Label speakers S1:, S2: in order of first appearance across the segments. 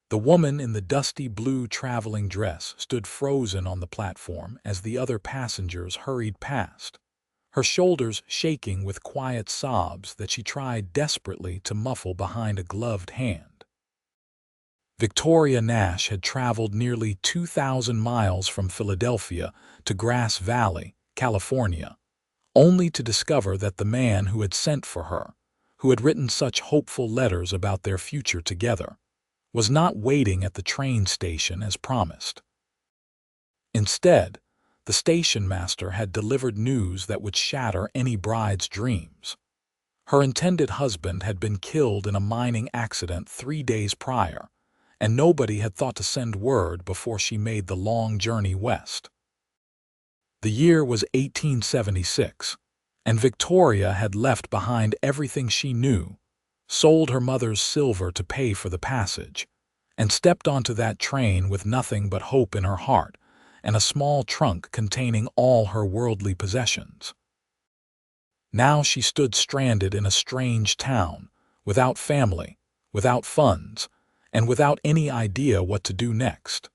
S1: The woman in the dusty blue traveling dress stood frozen on the platform as the other passengers hurried past, her shoulders shaking with quiet sobs that she tried desperately to muffle behind a gloved hand. Victoria Nash had traveled nearly 2,000 miles from Philadelphia to Grass Valley, California, only to discover that the man who had sent for her, who had written such hopeful letters about their future together, was not waiting at the train station as promised. Instead, the station master had delivered news that would shatter any bride's dreams. Her intended husband had been killed in a mining accident 3 days prior, and nobody had thought to send word before she made the long journey west. The year was 1876, and Victoria had left behind everything she knew, sold her mother's silver to pay for the passage, and stepped onto that train with nothing but hope in her heart and a small trunk containing all her worldly possessions. Now she stood stranded in a strange town, without family, without funds, and without any idea what to do next.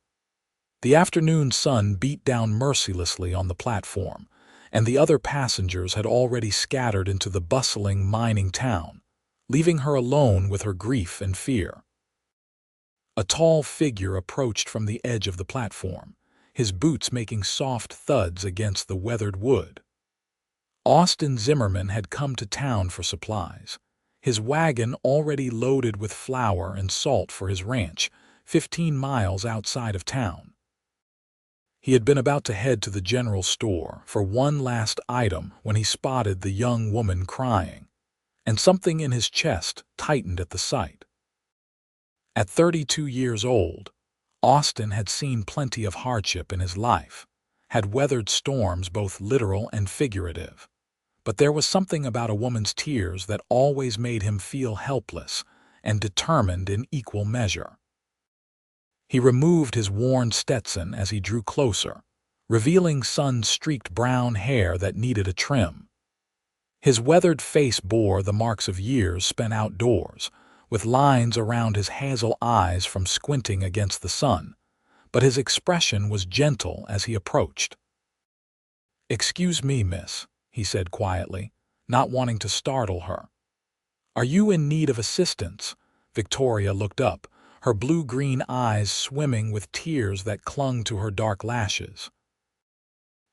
S1: The afternoon sun beat down mercilessly on the platform, and the other passengers had already scattered into the bustling mining town, leaving her alone with her grief and fear. A tall figure approached from the edge of the platform, his boots making soft thuds against the weathered wood. Austin Zimmerman had come to town for supplies, his wagon already loaded with flour and salt for his ranch, 15 miles outside of town. He had been about to head to the general store for one last item when he spotted the young woman crying, and something in his chest tightened at the sight. At 32 years old, Austin had seen plenty of hardship in his life, had weathered storms both literal and figurative. But there was something about a woman's tears that always made him feel helpless and determined in equal measure. He removed his worn Stetson as he drew closer, revealing sun-streaked brown hair that needed a trim. His weathered face bore the marks of years spent outdoors, with lines around his hazel eyes from squinting against the sun, but his expression was gentle as he approached. "Excuse me, miss," he said quietly, not wanting to startle her. "Are you in need of assistance?" Victoria looked up, her blue-green eyes swimming with tears that clung to her dark lashes.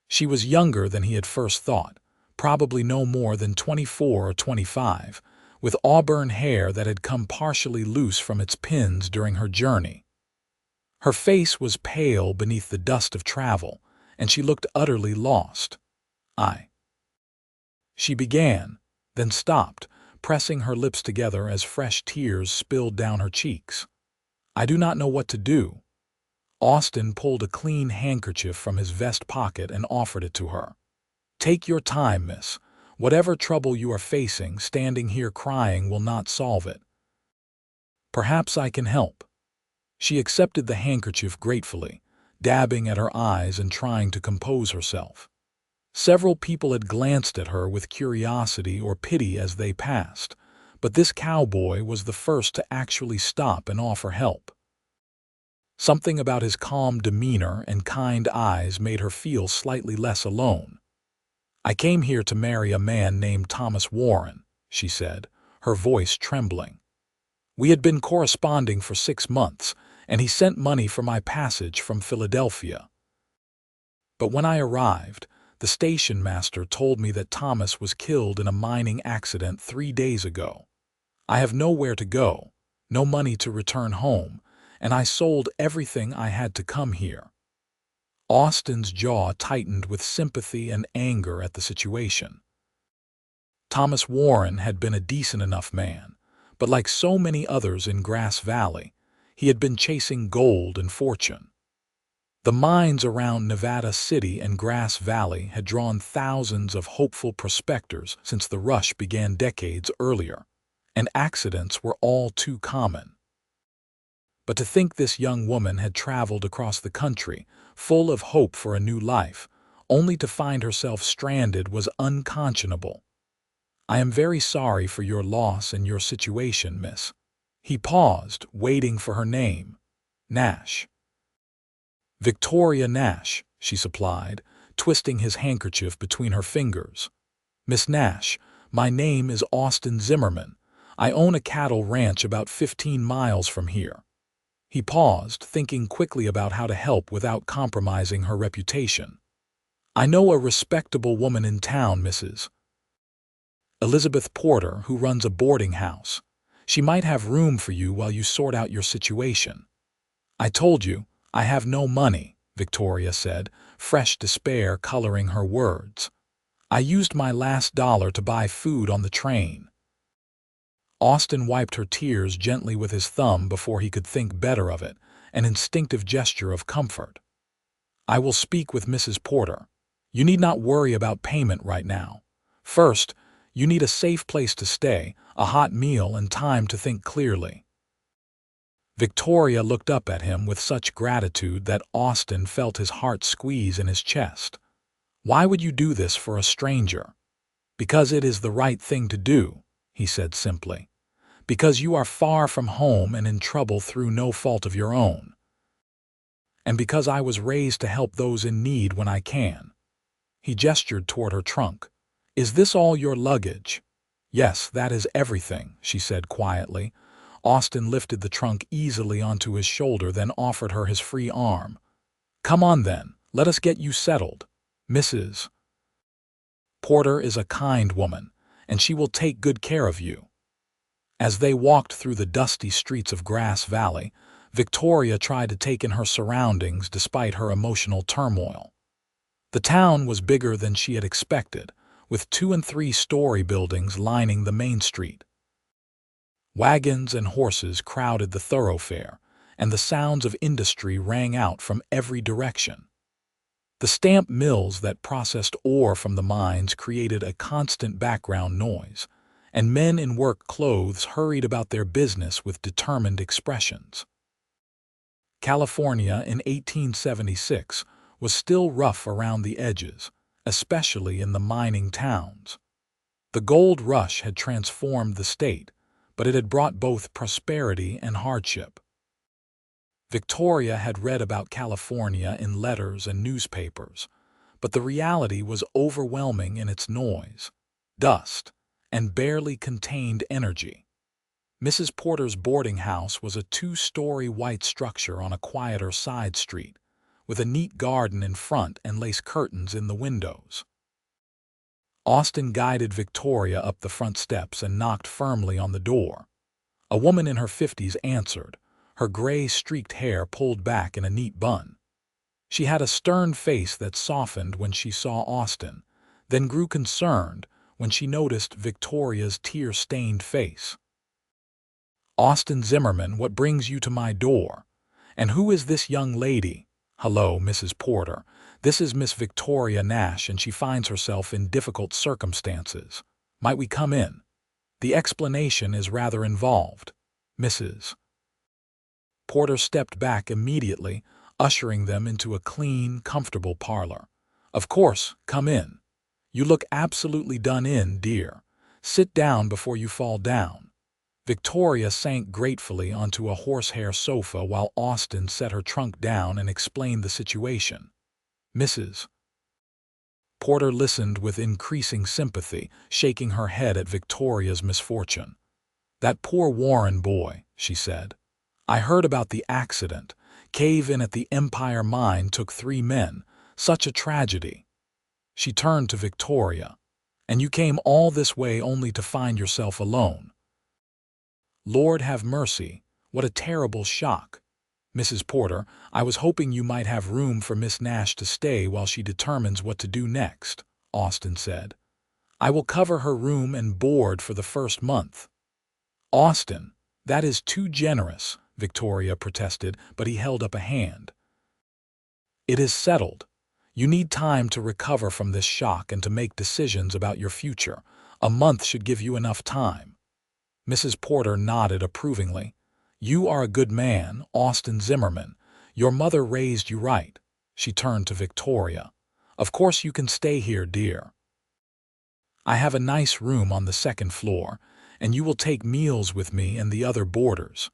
S1: She was younger than he had first thought, probably no more than 24 or 25, with auburn hair that had come partially loose from its pins during her journey. Her face was pale beneath the dust of travel, and she looked utterly lost. She began, then stopped, pressing her lips together as fresh tears spilled down her cheeks. "I do not know what to do." Austin pulled a clean handkerchief from his vest pocket and offered it to her. "Take your time, miss. Whatever trouble you are facing, standing here crying will not solve it. Perhaps I can help." She accepted the handkerchief gratefully, dabbing at her eyes and trying to compose herself. Several people had glanced at her with curiosity or pity as they passed, but this cowboy was the first to actually stop and offer help. Something about his calm demeanor and kind eyes made her feel slightly less alone. "I came here to marry a man named Thomas Warren," she said, her voice trembling. "We had been corresponding for 6 months, and he sent money for my passage from Philadelphia. But when I arrived, the station master told me that Thomas was killed in a mining accident 3 days ago. I have nowhere to go, no money to return home, and I sold everything I had to come here." Austin's jaw tightened with sympathy and anger at the situation. Thomas Warren had been a decent enough man, but like so many others in Grass Valley, he had been chasing gold and fortune. The mines around Nevada City and Grass Valley had drawn thousands of hopeful prospectors since the rush began decades earlier, and accidents were all too common. But to think this young woman had traveled across the country, full of hope for a new life, only to find herself stranded was unconscionable. "I am very sorry for your loss and your situation, miss." He paused, waiting for her name, Nash. Victoria Nash, she supplied, twisting his handkerchief between her fingers. Miss Nash, my name is Austin Zimmerman. I own a cattle ranch about 15 miles from here. He paused, thinking quickly about how to help without compromising her reputation. I know a respectable woman in town, Mrs. Elizabeth Porter, who runs a boarding house. She might have room for you while you sort out your situation. I told you, I have no money, Victoria said, fresh despair coloring her words. I used my last dollar to buy food on the train. Austin wiped her tears gently with his thumb before he could think better of it, an instinctive gesture of comfort. I will speak with Mrs. Porter. You need not worry about payment right now. First, you need a safe place to stay, a hot meal, and time to think clearly. Victoria looked up at him with such gratitude that Austin felt his heart squeeze in his chest. Why would you do this for a stranger? Because it is the right thing to do, he said simply. Because you are far from home and in trouble through no fault of your own. And because I was raised to help those in need when I can. He gestured toward her trunk. Is this all your luggage? Yes, that is everything, she said quietly. Austin lifted the trunk easily onto his shoulder, then offered her his free arm. Come on then, let us get you settled. Mrs. Porter is a kind woman, and she will take good care of you. As they walked through the dusty streets of Grass Valley, Victoria tried to take in her surroundings despite her emotional turmoil. The town was bigger than she had expected, with 2- and 3-story buildings lining the main street. Wagons and horses crowded the thoroughfare, and the sounds of industry rang out from every direction. The stamp mills that processed ore from the mines created a constant background noise, and men in work clothes hurried about their business with determined expressions. California in 1876 was still rough around the edges, especially in the mining towns. The gold rush had transformed the state, but it had brought both prosperity and hardship. Victoria had read about California in letters and newspapers, but the reality was overwhelming in its noise, dust, and barely contained energy. Mrs. Porter's boarding house was a 2-story white structure on a quieter side street, with a neat garden in front and lace curtains in the windows. Austin guided Victoria up the front steps and knocked firmly on the door. A woman in her 50s answered, her gray-streaked hair pulled back in a neat bun. She had a stern face that softened when she saw Austin, then grew concerned when she noticed Victoria's tear-stained face. Austin Zimmerman, what brings you to my door? And who is this young lady? Hello, Mrs. Porter. This is Miss Victoria Nash, and she finds herself in difficult circumstances. Might we come in? The explanation is rather involved. Mrs. Porter stepped back immediately, ushering them into a clean, comfortable parlor. Of course, come in. You look absolutely done in, dear. Sit down before you fall down. Victoria sank gratefully onto a horsehair sofa while Austin set her trunk down and explained the situation. Mrs. Porter listened with increasing sympathy, shaking her head at Victoria's misfortune. That poor Warren boy, she said. I heard about the accident. Cave-in at the Empire Mine took 3 men. Such a tragedy. She turned to Victoria. And you came all this way only to find yourself alone. Lord have mercy, what a terrible shock. Mrs. Porter, I was hoping you might have room for Miss Nash to stay while she determines what to do next, Austin said. I will cover her room and board for the first month. Austin, that is too generous, Victoria protested, but he held up a hand. It is settled. You need time to recover from this shock and to make decisions about your future. A month should give you enough time. Mrs. Porter nodded approvingly. You are a good man, Austin Zimmerman. Your mother raised you right. She turned to Victoria. Of course you can stay here, dear. I have a nice room on the 2nd floor, and you will take meals with me and the other boarders.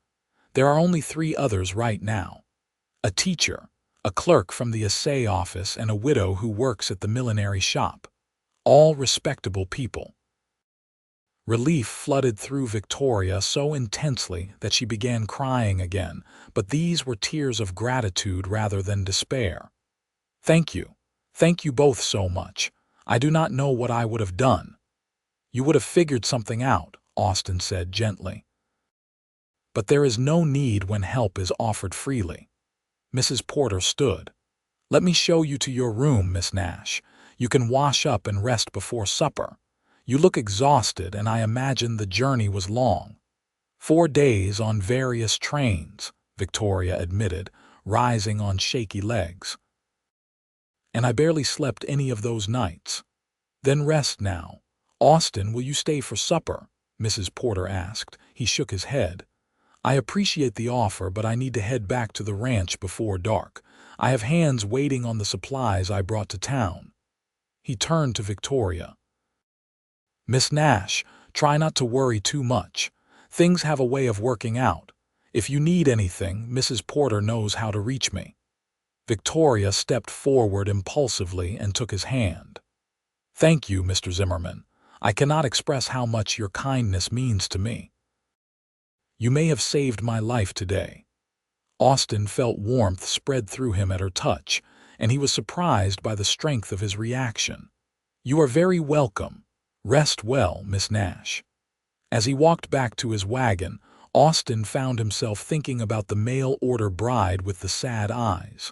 S1: There are only 3 others right now. a teacher, a clerk from the assay office, and a widow who works at the millinery shop. All respectable people. Relief flooded through Victoria so intensely that she began crying again, but these were tears of gratitude rather than despair. "Thank you. Thank you both so much. I do not know what I would have done." "You would have figured something out," Austin said gently. "But there is no need when help is offered freely." Mrs. Porter stood. "Let me show you to your room, Miss Nash. You can wash up and rest before supper. You look exhausted, and I imagine the journey was long." 4 days on various trains," Victoria admitted, rising on shaky legs. "And I barely slept any of those nights." "Then rest now." "Austin, will you stay for supper?" Mrs. Porter asked. He shook his head. "I appreciate the offer, but I need to head back to the ranch before dark. I have hands waiting on the supplies I brought to town." He turned to Victoria. "Miss Nash, try not to worry too much. Things have a way of working out. If you need anything, Mrs. Porter knows how to reach me." Victoria stepped forward impulsively and took his hand. "Thank you, Mr. Zimmerman. I cannot express how much your kindness means to me. You may have saved my life today." Austin felt warmth spread through him at her touch, and he was surprised by the strength of his reaction. "You are very welcome. Rest well, Miss Nash." As he walked back to his wagon, Austin found himself thinking about the mail-order bride with the sad eyes.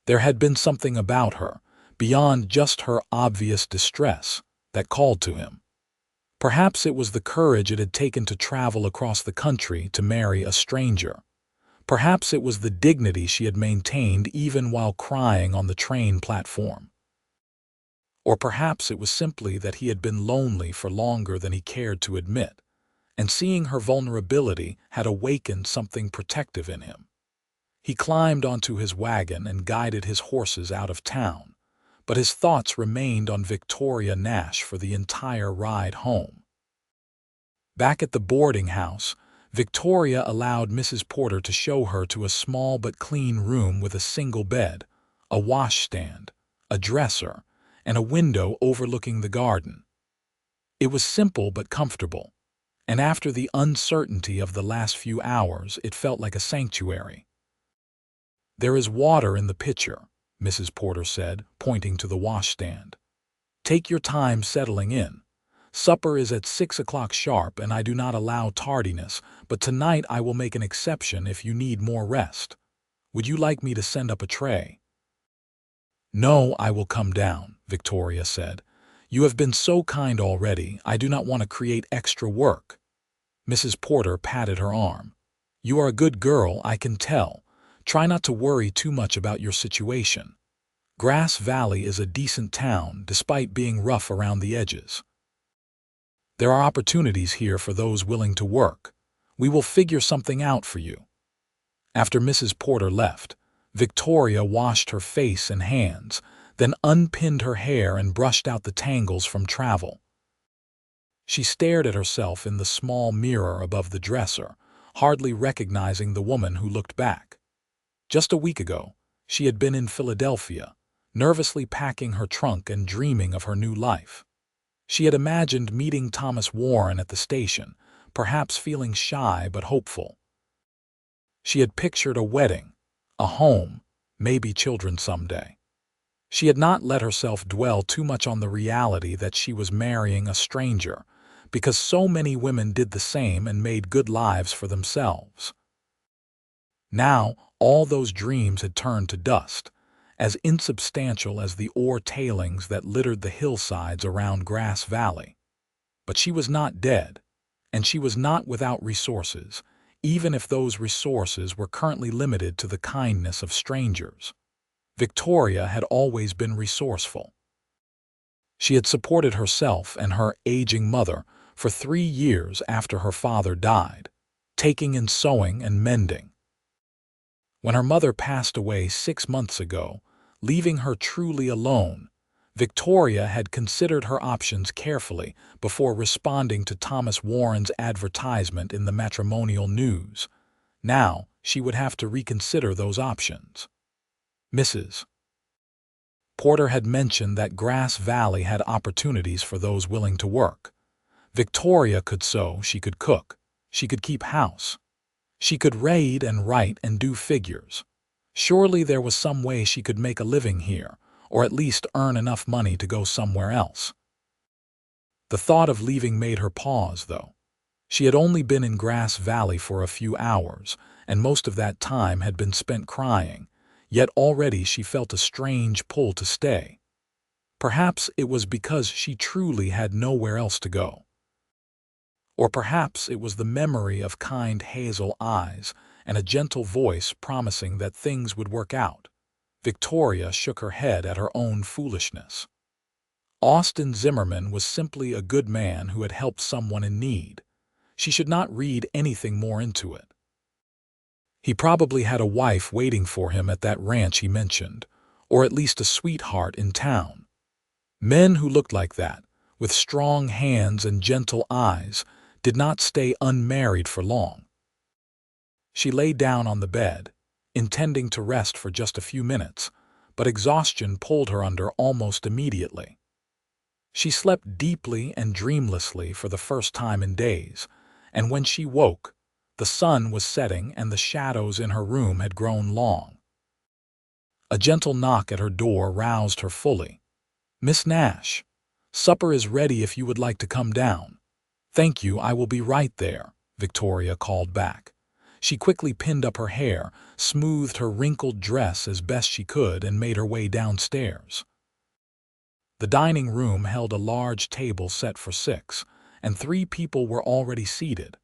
S1: There had been something about her, beyond just her obvious distress, that called to him. Perhaps it was the courage it had taken to travel across the country to marry a stranger. Perhaps it was the dignity she had maintained even while crying on the train platform. Or perhaps it was simply that he had been lonely for longer than he cared to admit, and seeing her vulnerability had awakened something protective in him. He climbed onto his wagon and guided his horses out of town, but his thoughts remained on Victoria Nash for the entire ride home. Back at the boarding house, Victoria allowed Mrs. Porter to show her to a small but clean room with a single bed, a washstand, a dresser, and a window overlooking the garden. It was simple but comfortable, and after the uncertainty of the last few hours, it felt like a sanctuary. "There is water in the pitcher," Mrs. Porter said, pointing to the washstand. "Take your time settling in. Supper is at 6 o'clock sharp, and I do not allow tardiness, but tonight I will make an exception if you need more rest. Would you like me to send up a tray?" "No, I will come down," Victoria said. "You have been so kind already, I do not want to create extra work." Mrs. Porter patted her arm. "You are a good girl, I can tell. Try not to worry too much about your situation. Grass Valley is a decent town, despite being rough around the edges. There are opportunities here for those willing to work. We will figure something out for you." After Mrs. Porter left, Victoria washed her face and hands, then unpinned her hair and brushed out the tangles from travel. She stared at herself in the small mirror above the dresser, hardly recognizing the woman who looked back. Just a week ago, she had been in Philadelphia, nervously packing her trunk and dreaming of her new life. She had imagined meeting Thomas Warren at the station, perhaps feeling shy but hopeful. She had pictured a wedding, a home, maybe children someday. She had not let herself dwell too much on the reality that she was marrying a stranger, because so many women did the same and made good lives for themselves. Now, all those dreams had turned to dust, as insubstantial as the ore tailings that littered the hillsides around Grass Valley. But she was not dead, and she was not without resources, even if those resources were currently limited to the kindness of strangers. Victoria had always been resourceful. She had supported herself and her aging mother for 3 years after her father died, taking in sewing and mending. When her mother passed away 6 months ago, leaving her truly alone, Victoria had considered her options carefully before responding to Thomas Warren's advertisement in the matrimonial news. Now, she would have to reconsider those options. Mrs. Porter had mentioned that Grass Valley had opportunities for those willing to work. Victoria could sew, she could cook, she could keep house. She could read and write and do figures. Surely there was some way she could make a living here, or at least earn enough money to go somewhere else. The thought of leaving made her pause, though. She had only been in Grass Valley for a few hours, and most of that time had been spent crying, yet already she felt a strange pull to stay. Perhaps it was because she truly had nowhere else to go. Or perhaps it was the memory of kind hazel eyes and a gentle voice promising that things would work out. Victoria shook her head at her own foolishness. Austin Zimmerman was simply a good man who had helped someone in need. She should not read anything more into it. He probably had a wife waiting for him at that ranch he mentioned, or at least a sweetheart in town. Men who looked like that, with strong hands and gentle eyes, did not stay unmarried for long. She lay down on the bed, intending to rest for just a few minutes, but exhaustion pulled her under almost immediately. She slept deeply and dreamlessly for the first time in days, and when she woke, the sun was setting and the shadows in her room had grown long. A gentle knock at her door roused her fully. "Miss Nash, supper is ready if you would like to come down." "Thank you, I will be right there," Victoria called back. She quickly pinned up her hair, smoothed her wrinkled dress as best she could, and made her way downstairs. The dining room held a large table set for 6, and 3 people were already seated.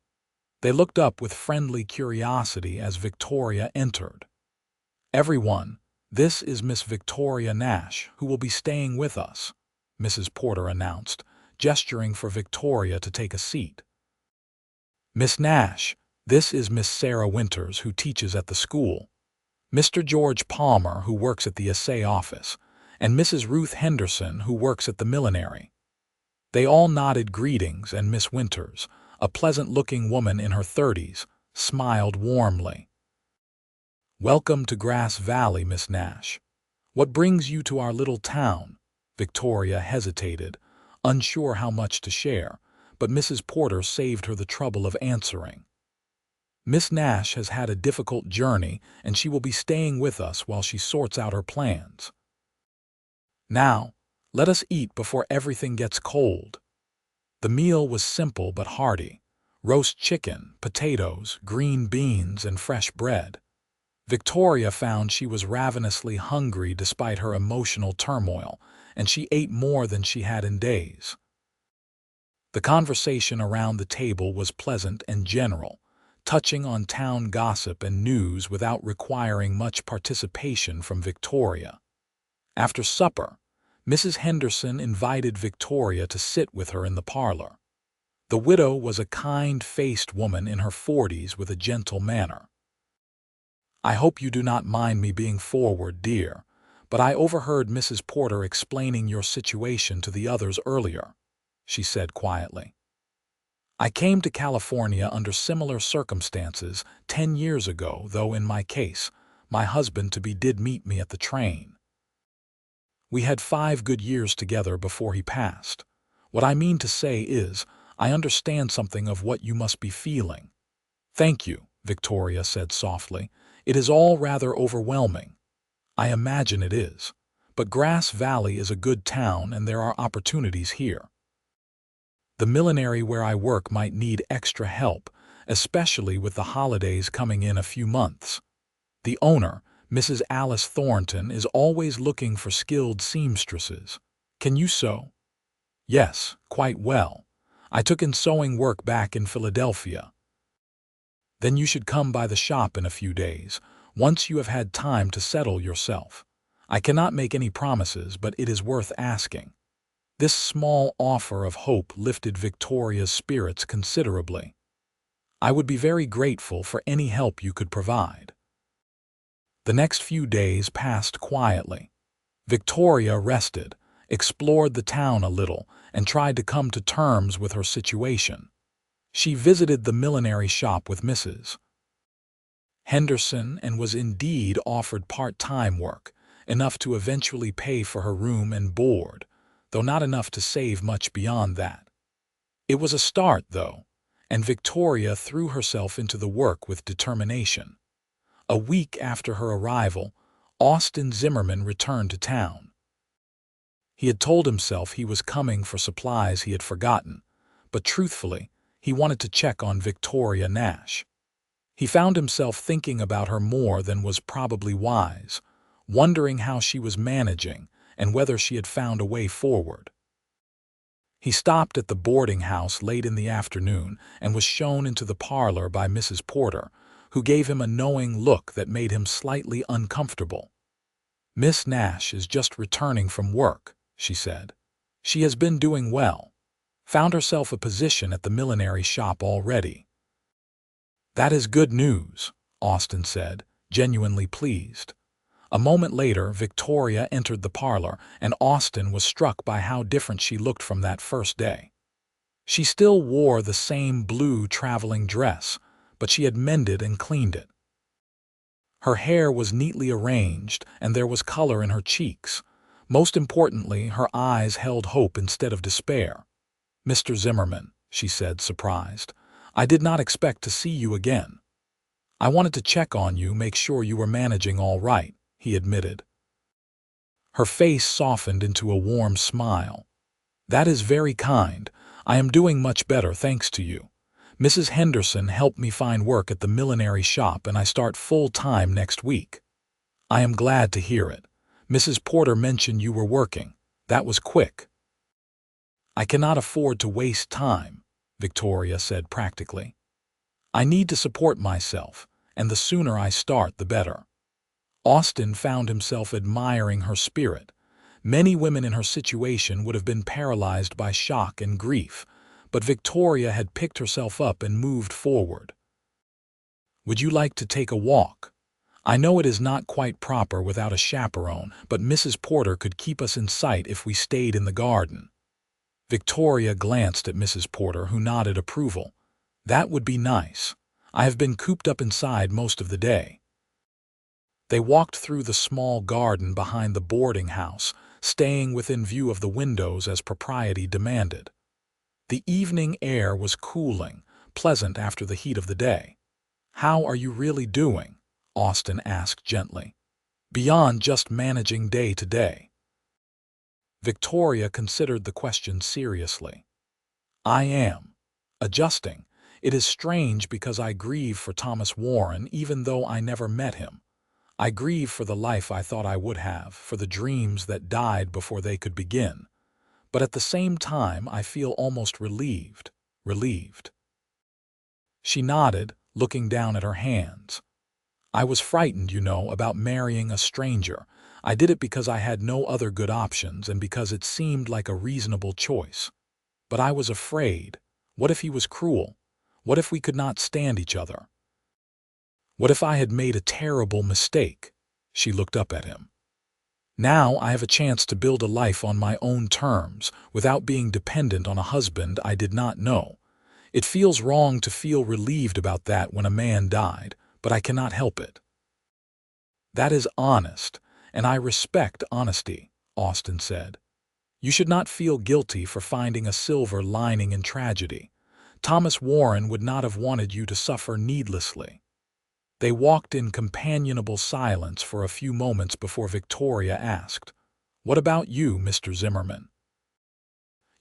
S1: They looked up with friendly curiosity as Victoria entered. "Everyone, this is Miss Victoria Nash, who will be staying with us," Mrs. Porter announced, gesturing for Victoria to take a seat. "Miss Nash, this is Miss Sarah Winters, who teaches at the school, Mr. George Palmer, who works at the assay office, and Mrs. Ruth Henderson, who works at the millinery." They all nodded greetings, and Miss Winters, a pleasant-looking woman in her 30s, smiled warmly. "Welcome to Grass Valley, Miss Nash. What brings you to our little town?" Victoria hesitated, unsure how much to share, but Mrs. Porter saved her the trouble of answering. "Miss Nash has had a difficult journey, and she will be staying with us while she sorts out her plans. Now, let us eat before everything gets cold." The meal was simple but hearty: roast chicken, potatoes, green beans, and fresh bread. Victoria found she was ravenously hungry despite her emotional turmoil, and she ate more than she had in days. The conversation around the table was pleasant and general, touching on town gossip and news without requiring much participation from Victoria. After supper, Mrs. Henderson invited Victoria to sit with her in the parlor. The widow was a kind-faced woman in her 40s with a gentle manner. "I hope you do not mind me being forward, dear, but I overheard Mrs. Porter explaining your situation to the others earlier," she said quietly. "I came to California under similar circumstances 10 years ago, though in my case, my husband-to-be did meet me at the train. We had 5 good years together before he passed. What I mean to say is, I understand something of what you must be feeling." "Thank you," Victoria said softly. "It is all rather overwhelming." "I imagine it is. But Grass Valley is a good town and there are opportunities here. The millinery where I work might need extra help, especially with the holidays coming in a few months. The owner, Mrs. Alice Thornton, is always looking for skilled seamstresses. Can you sew?" "Yes, quite well. I took in sewing work back in Philadelphia." "Then you should come by the shop in a few days, once you have had time to settle yourself. I cannot make any promises, but it is worth asking." This small offer of hope lifted Victoria's spirits considerably. "I would be very grateful for any help you could provide." The next few days passed quietly. Victoria rested, explored the town a little, and tried to come to terms with her situation. She visited the millinery shop with Mrs. Henderson and was indeed offered part-time work, enough to eventually pay for her room and board, though not enough to save much beyond that. It was a start, though, and Victoria threw herself into the work with determination. A week after her arrival, Austin Zimmerman returned to town. He had told himself he was coming for supplies he had forgotten, but truthfully, he wanted to check on Victoria Nash. He found himself thinking about her more than was probably wise, wondering how she was managing and whether she had found a way forward. He stopped at the boarding house late in the afternoon and was shown into the parlor by Mrs. Porter, who gave him a knowing look that made him slightly uncomfortable. "Miss Nash is just returning from work," she said. "She has been doing well. Found herself a position at the millinery shop already." "That is good news," Austin said, genuinely pleased. A moment later, Victoria entered the parlor, and Austin was struck by how different she looked from that first day. She still wore the same blue traveling dress, but she had mended and cleaned it. Her hair was neatly arranged, and there was color in her cheeks. Most importantly, her eyes held hope instead of despair. "Mr. Zimmerman," she said, surprised, "I did not expect to see you again." "I wanted to check on you, make sure you were managing all right," he admitted. Her face softened into a warm smile. "That is very kind. I am doing much better, thanks to you. Mrs. Henderson helped me find work at the millinery shop, and I start full-time next week." "I am glad to hear it. Mrs. Porter mentioned you were working. That was quick." "I cannot afford to waste time," Victoria said practically. "I need to support myself, and the sooner I start, the better." Austin found himself admiring her spirit. Many women in her situation would have been paralyzed by shock and grief, but Victoria had picked herself up and moved forward. "Would you like to take a walk? I know it is not quite proper without a chaperone, but Mrs. Porter could keep us in sight if we stayed in the garden." Victoria glanced at Mrs. Porter, who nodded approval. "That would be nice. I have been cooped up inside most of the day." They walked through the small garden behind the boarding house, staying within view of the windows as propriety demanded. The evening air was cooling, pleasant after the heat of the day. "How are you really doing?" Austin asked gently. "Beyond just managing day to day." Victoria considered the question seriously. "I am. Adjusting. It is strange because I grieve for Thomas Warren even though I never met him. I grieve for the life I thought I would have, for the dreams that died before they could begin. But at the same time, I feel almost relieved. Relieved." She nodded, looking down at her hands. "I was frightened, about marrying a stranger. I did it because I had no other good options and because it seemed like a reasonable choice. But I was afraid. What if he was cruel? What if we could not stand each other? What if I had made a terrible mistake?" She looked up at him. "Now I have a chance to build a life on my own terms, without being dependent on a husband I did not know. It feels wrong to feel relieved about that when a man died, but I cannot help it." "That is honest, and I respect honesty," Austin said. "You should not feel guilty for finding a silver lining in tragedy. Thomas Warren would not have wanted you to suffer needlessly." They walked in companionable silence for a few moments before Victoria asked, "What about you, Mr. Zimmerman?"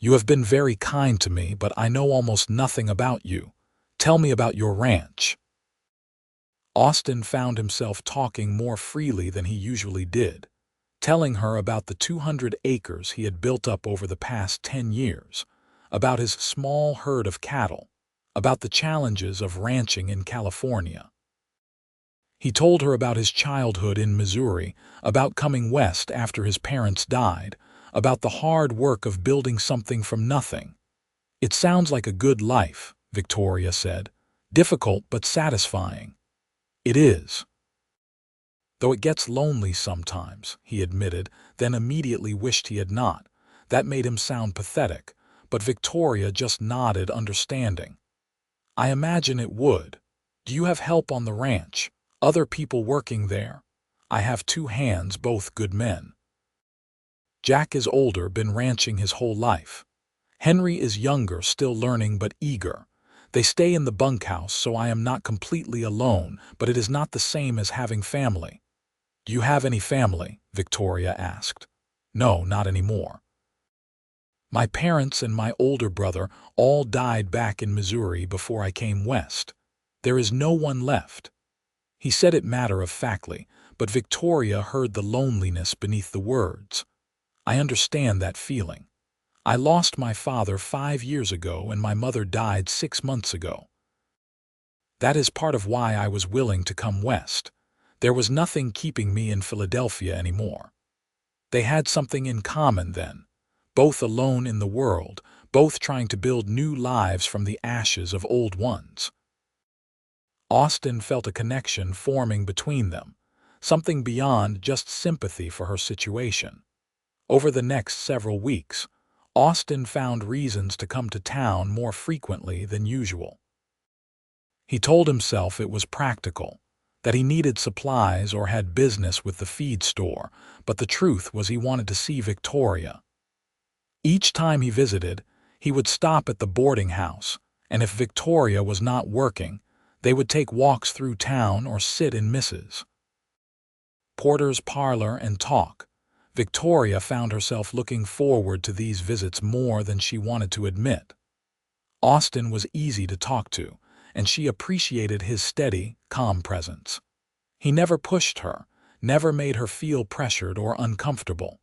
S1: "You have been very kind to me, but I know almost nothing about you. Tell me about your ranch." Austin found himself talking more freely than he usually did, telling her about the 200 acres he had built up over the past 10 years, about his small herd of cattle, about the challenges of ranching in California. He told her about his childhood in Missouri, about coming west after his parents died, about the hard work of building something from nothing. "It sounds like a good life," Victoria said. "Difficult but satisfying." "It is." "Though it gets lonely sometimes," he admitted, then immediately wished he had not. That made him sound pathetic, but Victoria just nodded understanding. "I imagine it would. Do you have help on the ranch?" Other people working there. I have 2 hands, both good men. Jack is older, been ranching his whole life. Henry is younger, still learning but eager. They stay in the bunkhouse, so I am not completely alone, but it is not the same as having family. Do you have any family? Victoria asked. No, not anymore. My parents and my older brother all died back in Missouri before I came west. There is no one left. He said it matter-of-factly, but Victoria heard the loneliness beneath the words. I understand that feeling. I lost my father 5 years ago and my mother died 6 months ago. That is part of why I was willing to come west. There was nothing keeping me in Philadelphia anymore. They had something in common then. Both alone in the world, both trying to build new lives from the ashes of old ones. Austin felt a connection forming between them, something beyond just sympathy for her situation. Over the next several weeks, Austin found reasons to come to town more frequently than usual. He told himself it was practical, that he needed supplies or had business with the feed store, but the truth was he wanted to see Victoria. Each time he visited, he would stop at the boarding house, and if Victoria was not working, they would take walks through town or sit in Mrs. Porter's parlor and talk. Victoria found herself looking forward to these visits more than she wanted to admit. Austin was easy to talk to, and she appreciated his steady, calm presence. He never pushed her, never made her feel pressured or uncomfortable.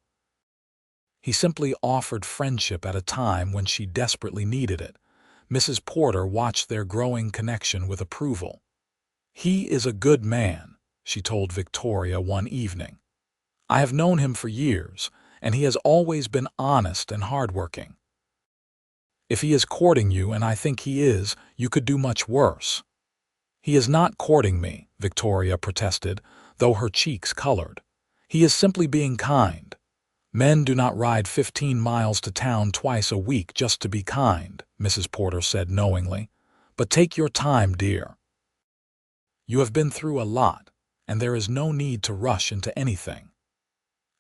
S1: He simply offered friendship at a time when she desperately needed it. Mrs. Porter watched their growing connection with approval. He is a good man, she told Victoria one evening. I have known him for years, and he has always been honest and hardworking. If he is courting you, and I think he is, you could do much worse. He is not courting me, Victoria protested, though her cheeks colored. He is simply being kind. Men do not ride 15 miles to town twice a week just to be kind, Mrs. Porter said knowingly. But take your time, dear. You have been through a lot, and there is no need to rush into anything.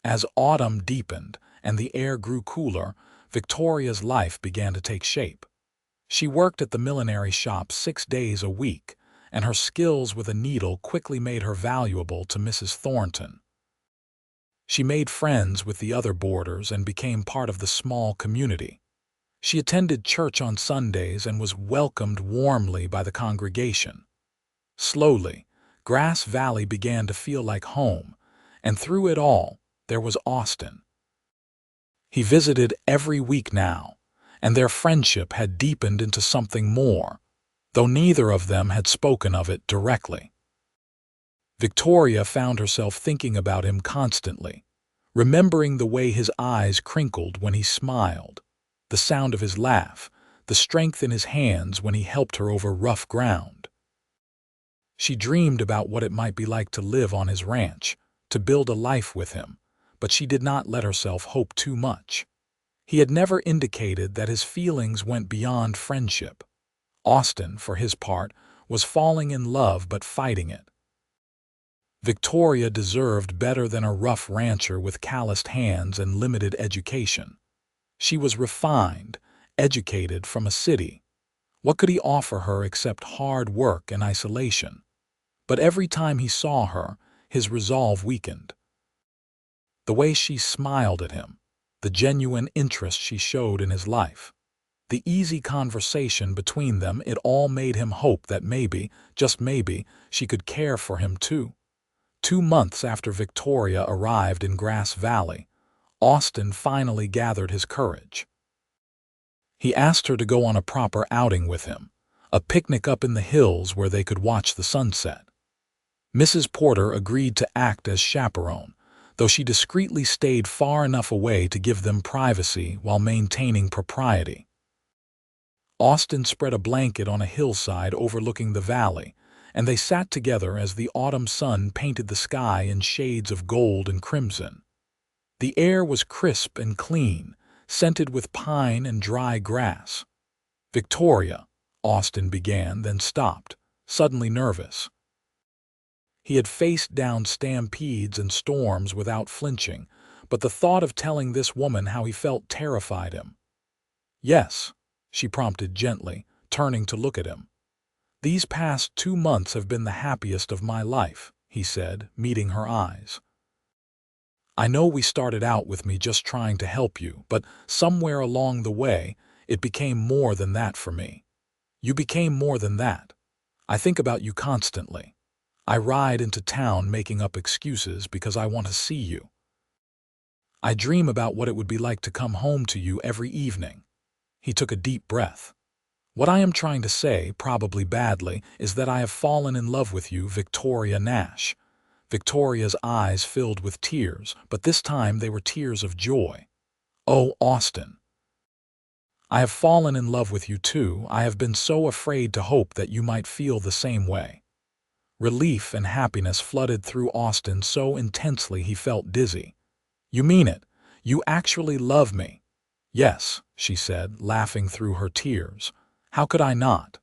S1: As autumn deepened and the air grew cooler, Victoria's life began to take shape. She worked at the millinery shop 6 days a week, and her skills with a needle quickly made her valuable to Mrs. Thornton. She made friends with the other boarders and became part of the small community. She attended church on Sundays and was welcomed warmly by the congregation. Slowly, Grass Valley began to feel like home, and through it all, there was Austin. He visited every week now, and their friendship had deepened into something more, though neither of them had spoken of it directly. Victoria found herself thinking about him constantly, remembering the way his eyes crinkled when he smiled, the sound of his laugh, the strength in his hands when he helped her over rough ground. She dreamed about what it might be like to live on his ranch, to build a life with him, but she did not let herself hope too much. He had never indicated that his feelings went beyond friendship. Austin, for his part, was falling in love but fighting it. Victoria deserved better than a rough rancher with calloused hands and limited education. She was refined, educated from a city. What could he offer her except hard work and isolation? But every time he saw her, his resolve weakened. The way she smiled at him, the genuine interest she showed in his life, the easy conversation between them, it all made him hope that maybe, just maybe, she could care for him too. 2 months after Victoria arrived in Grass Valley, Austin finally gathered his courage. He asked her to go on a proper outing with him, a picnic up in the hills where they could watch the sunset. Mrs. Porter agreed to act as chaperone, though she discreetly stayed far enough away to give them privacy while maintaining propriety. Austin spread a blanket on a hillside overlooking the valley, and they sat together as the autumn sun painted the sky in shades of gold and crimson. The air was crisp and clean, scented with pine and dry grass. "Victoria," Austin began, then stopped, suddenly nervous. He had faced down stampedes and storms without flinching, but the thought of telling this woman how he felt terrified him. "Yes," she prompted gently, turning to look at him. "These past 2 months have been the happiest of my life," he said, meeting her eyes. "I know we started out with me just trying to help you, but somewhere along the way, it became more than that for me. You became more than that. I think about you constantly. I ride into town making up excuses because I want to see you. I dream about what it would be like to come home to you every evening." He took a deep breath. "What I am trying to say, probably badly, is that I have fallen in love with you, Victoria Nash." Victoria's eyes filled with tears, but this time they were tears of joy. "Oh, Austin, I have fallen in love with you too. I have been so afraid to hope that you might feel the same way." Relief and happiness flooded through Austin so intensely he felt dizzy. "You mean it? You actually love me?" "Yes," she said, laughing through her tears. "How could I not?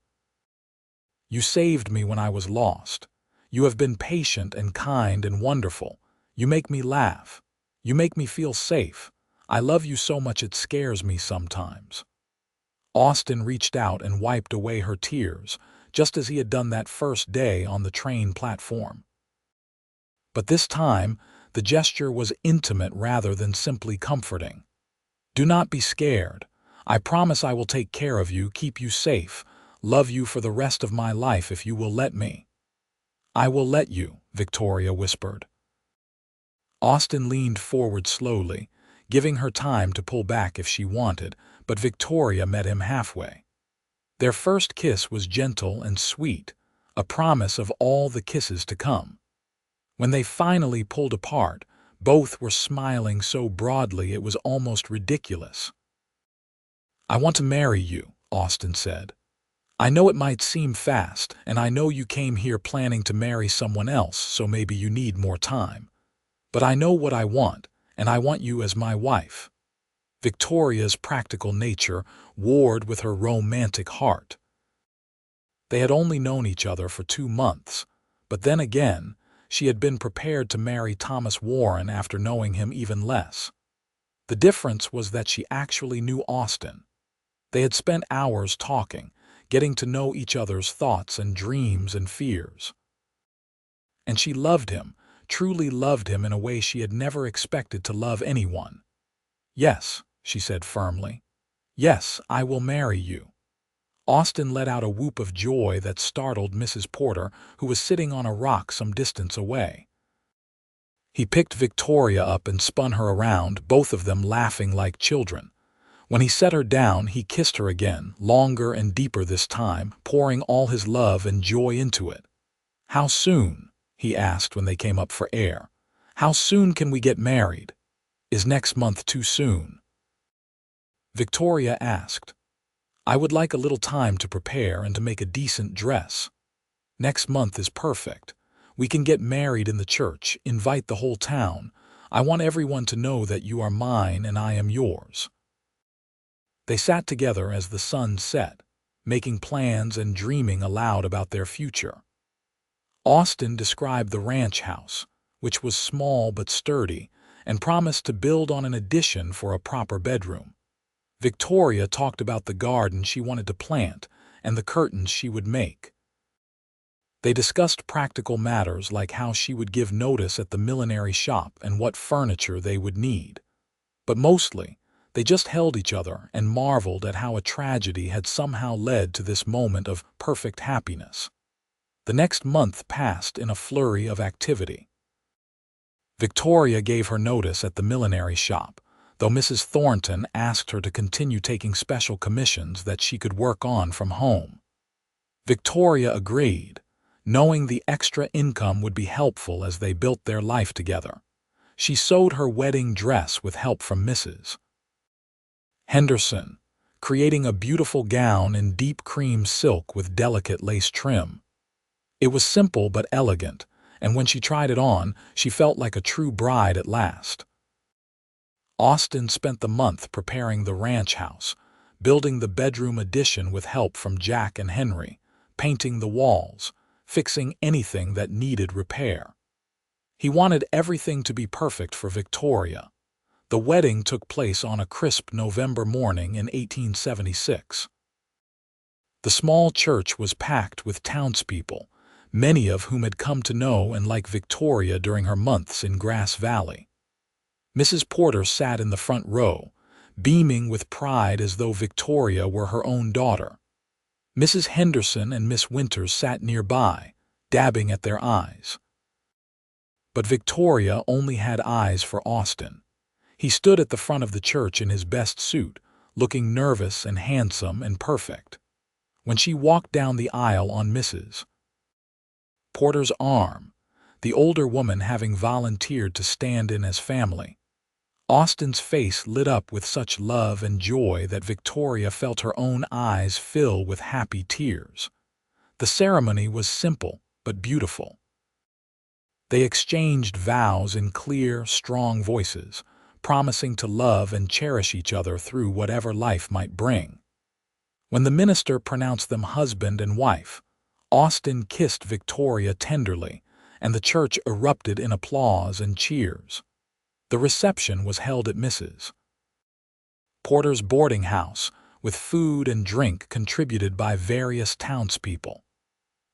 S1: You saved me when I was lost. You have been patient and kind and wonderful. You make me laugh. You make me feel safe. I love you so much it scares me sometimes." Austin reached out and wiped away her tears, just as he had done that first day on the train platform. But this time, the gesture was intimate rather than simply comforting. "Do not be scared. I promise I will take care of you, keep you safe, love you for the rest of my life if you will let me." "I will let you," Victoria whispered. Austin leaned forward slowly, giving her time to pull back if she wanted, but Victoria met him halfway. Their first kiss was gentle and sweet, a promise of all the kisses to come. When they finally pulled apart, both were smiling so broadly it was almost ridiculous. "I want to marry you," Austin said. "I know it might seem fast, and I know you came here planning to marry someone else, so maybe you need more time. But I know what I want, and I want you as my wife." Victoria's practical nature warred with her romantic heart. They had only known each other for 2 months, but then again, she had been prepared to marry Thomas Warren after knowing him even less. The difference was that she actually knew Austin. They had spent hours talking, getting to know each other's thoughts and dreams and fears. And she loved him, truly loved him in a way she had never expected to love anyone. "Yes," she said firmly. "Yes, I will marry you." Austin let out a whoop of joy that startled Mrs. Porter, who was sitting on a rock some distance away. He picked Victoria up and spun her around, both of them laughing like children. When he set her down, he kissed her again, longer and deeper this time, pouring all his love and joy into it. "How soon?" he asked when they came up for air. "How soon can we get married? Is next month too soon?" Victoria asked. "I would like a little time to prepare and to make a decent dress. Next month is perfect. We can get married in the church, invite the whole town. I want everyone to know that you are mine and I am yours." They sat together as the sun set, making plans and dreaming aloud about their future. Austin described the ranch house, which was small but sturdy, and promised to build on an addition for a proper bedroom. Victoria talked about the garden she wanted to plant and the curtains she would make. They discussed practical matters like how she would give notice at the millinery shop and what furniture they would need. But mostly, they just held each other and marveled at how a tragedy had somehow led to this moment of perfect happiness. The next month passed in a flurry of activity. Victoria gave her notice at the millinery shop, though Mrs. Thornton asked her to continue taking special commissions that she could work on from home. Victoria agreed, knowing the extra income would be helpful as they built their life together. She sewed her wedding dress with help from Mrs. Henderson, creating a beautiful gown in deep cream silk with delicate lace trim. It was simple but elegant, and when she tried it on, she felt like a true bride at last. Austin spent the month preparing the ranch house, building the bedroom addition with help from Jack and Henry, painting the walls, fixing anything that needed repair. He wanted everything to be perfect for Victoria. The wedding took place on a crisp November morning in 1876. The small church was packed with townspeople, many of whom had come to know and like Victoria during her months in Grass Valley. Mrs. Porter sat in the front row, beaming with pride as though Victoria were her own daughter. Mrs. Henderson and Miss Winters sat nearby, dabbing at their eyes. But Victoria only had eyes for Austin. He stood at the front of the church in his best suit, looking nervous and handsome and perfect. When she walked down the aisle on Mrs. Porter's arm, the older woman having volunteered to stand in as family, Austin's face lit up with such love and joy that Victoria felt her own eyes fill with happy tears. The ceremony was simple but beautiful. They exchanged vows in clear, strong voices, promising to love and cherish each other through whatever life might bring. When the minister pronounced them husband and wife, Austin kissed Victoria tenderly, and the church erupted in applause and cheers. The reception was held at Mrs. Porter's boarding house, with food and drink contributed by various townspeople.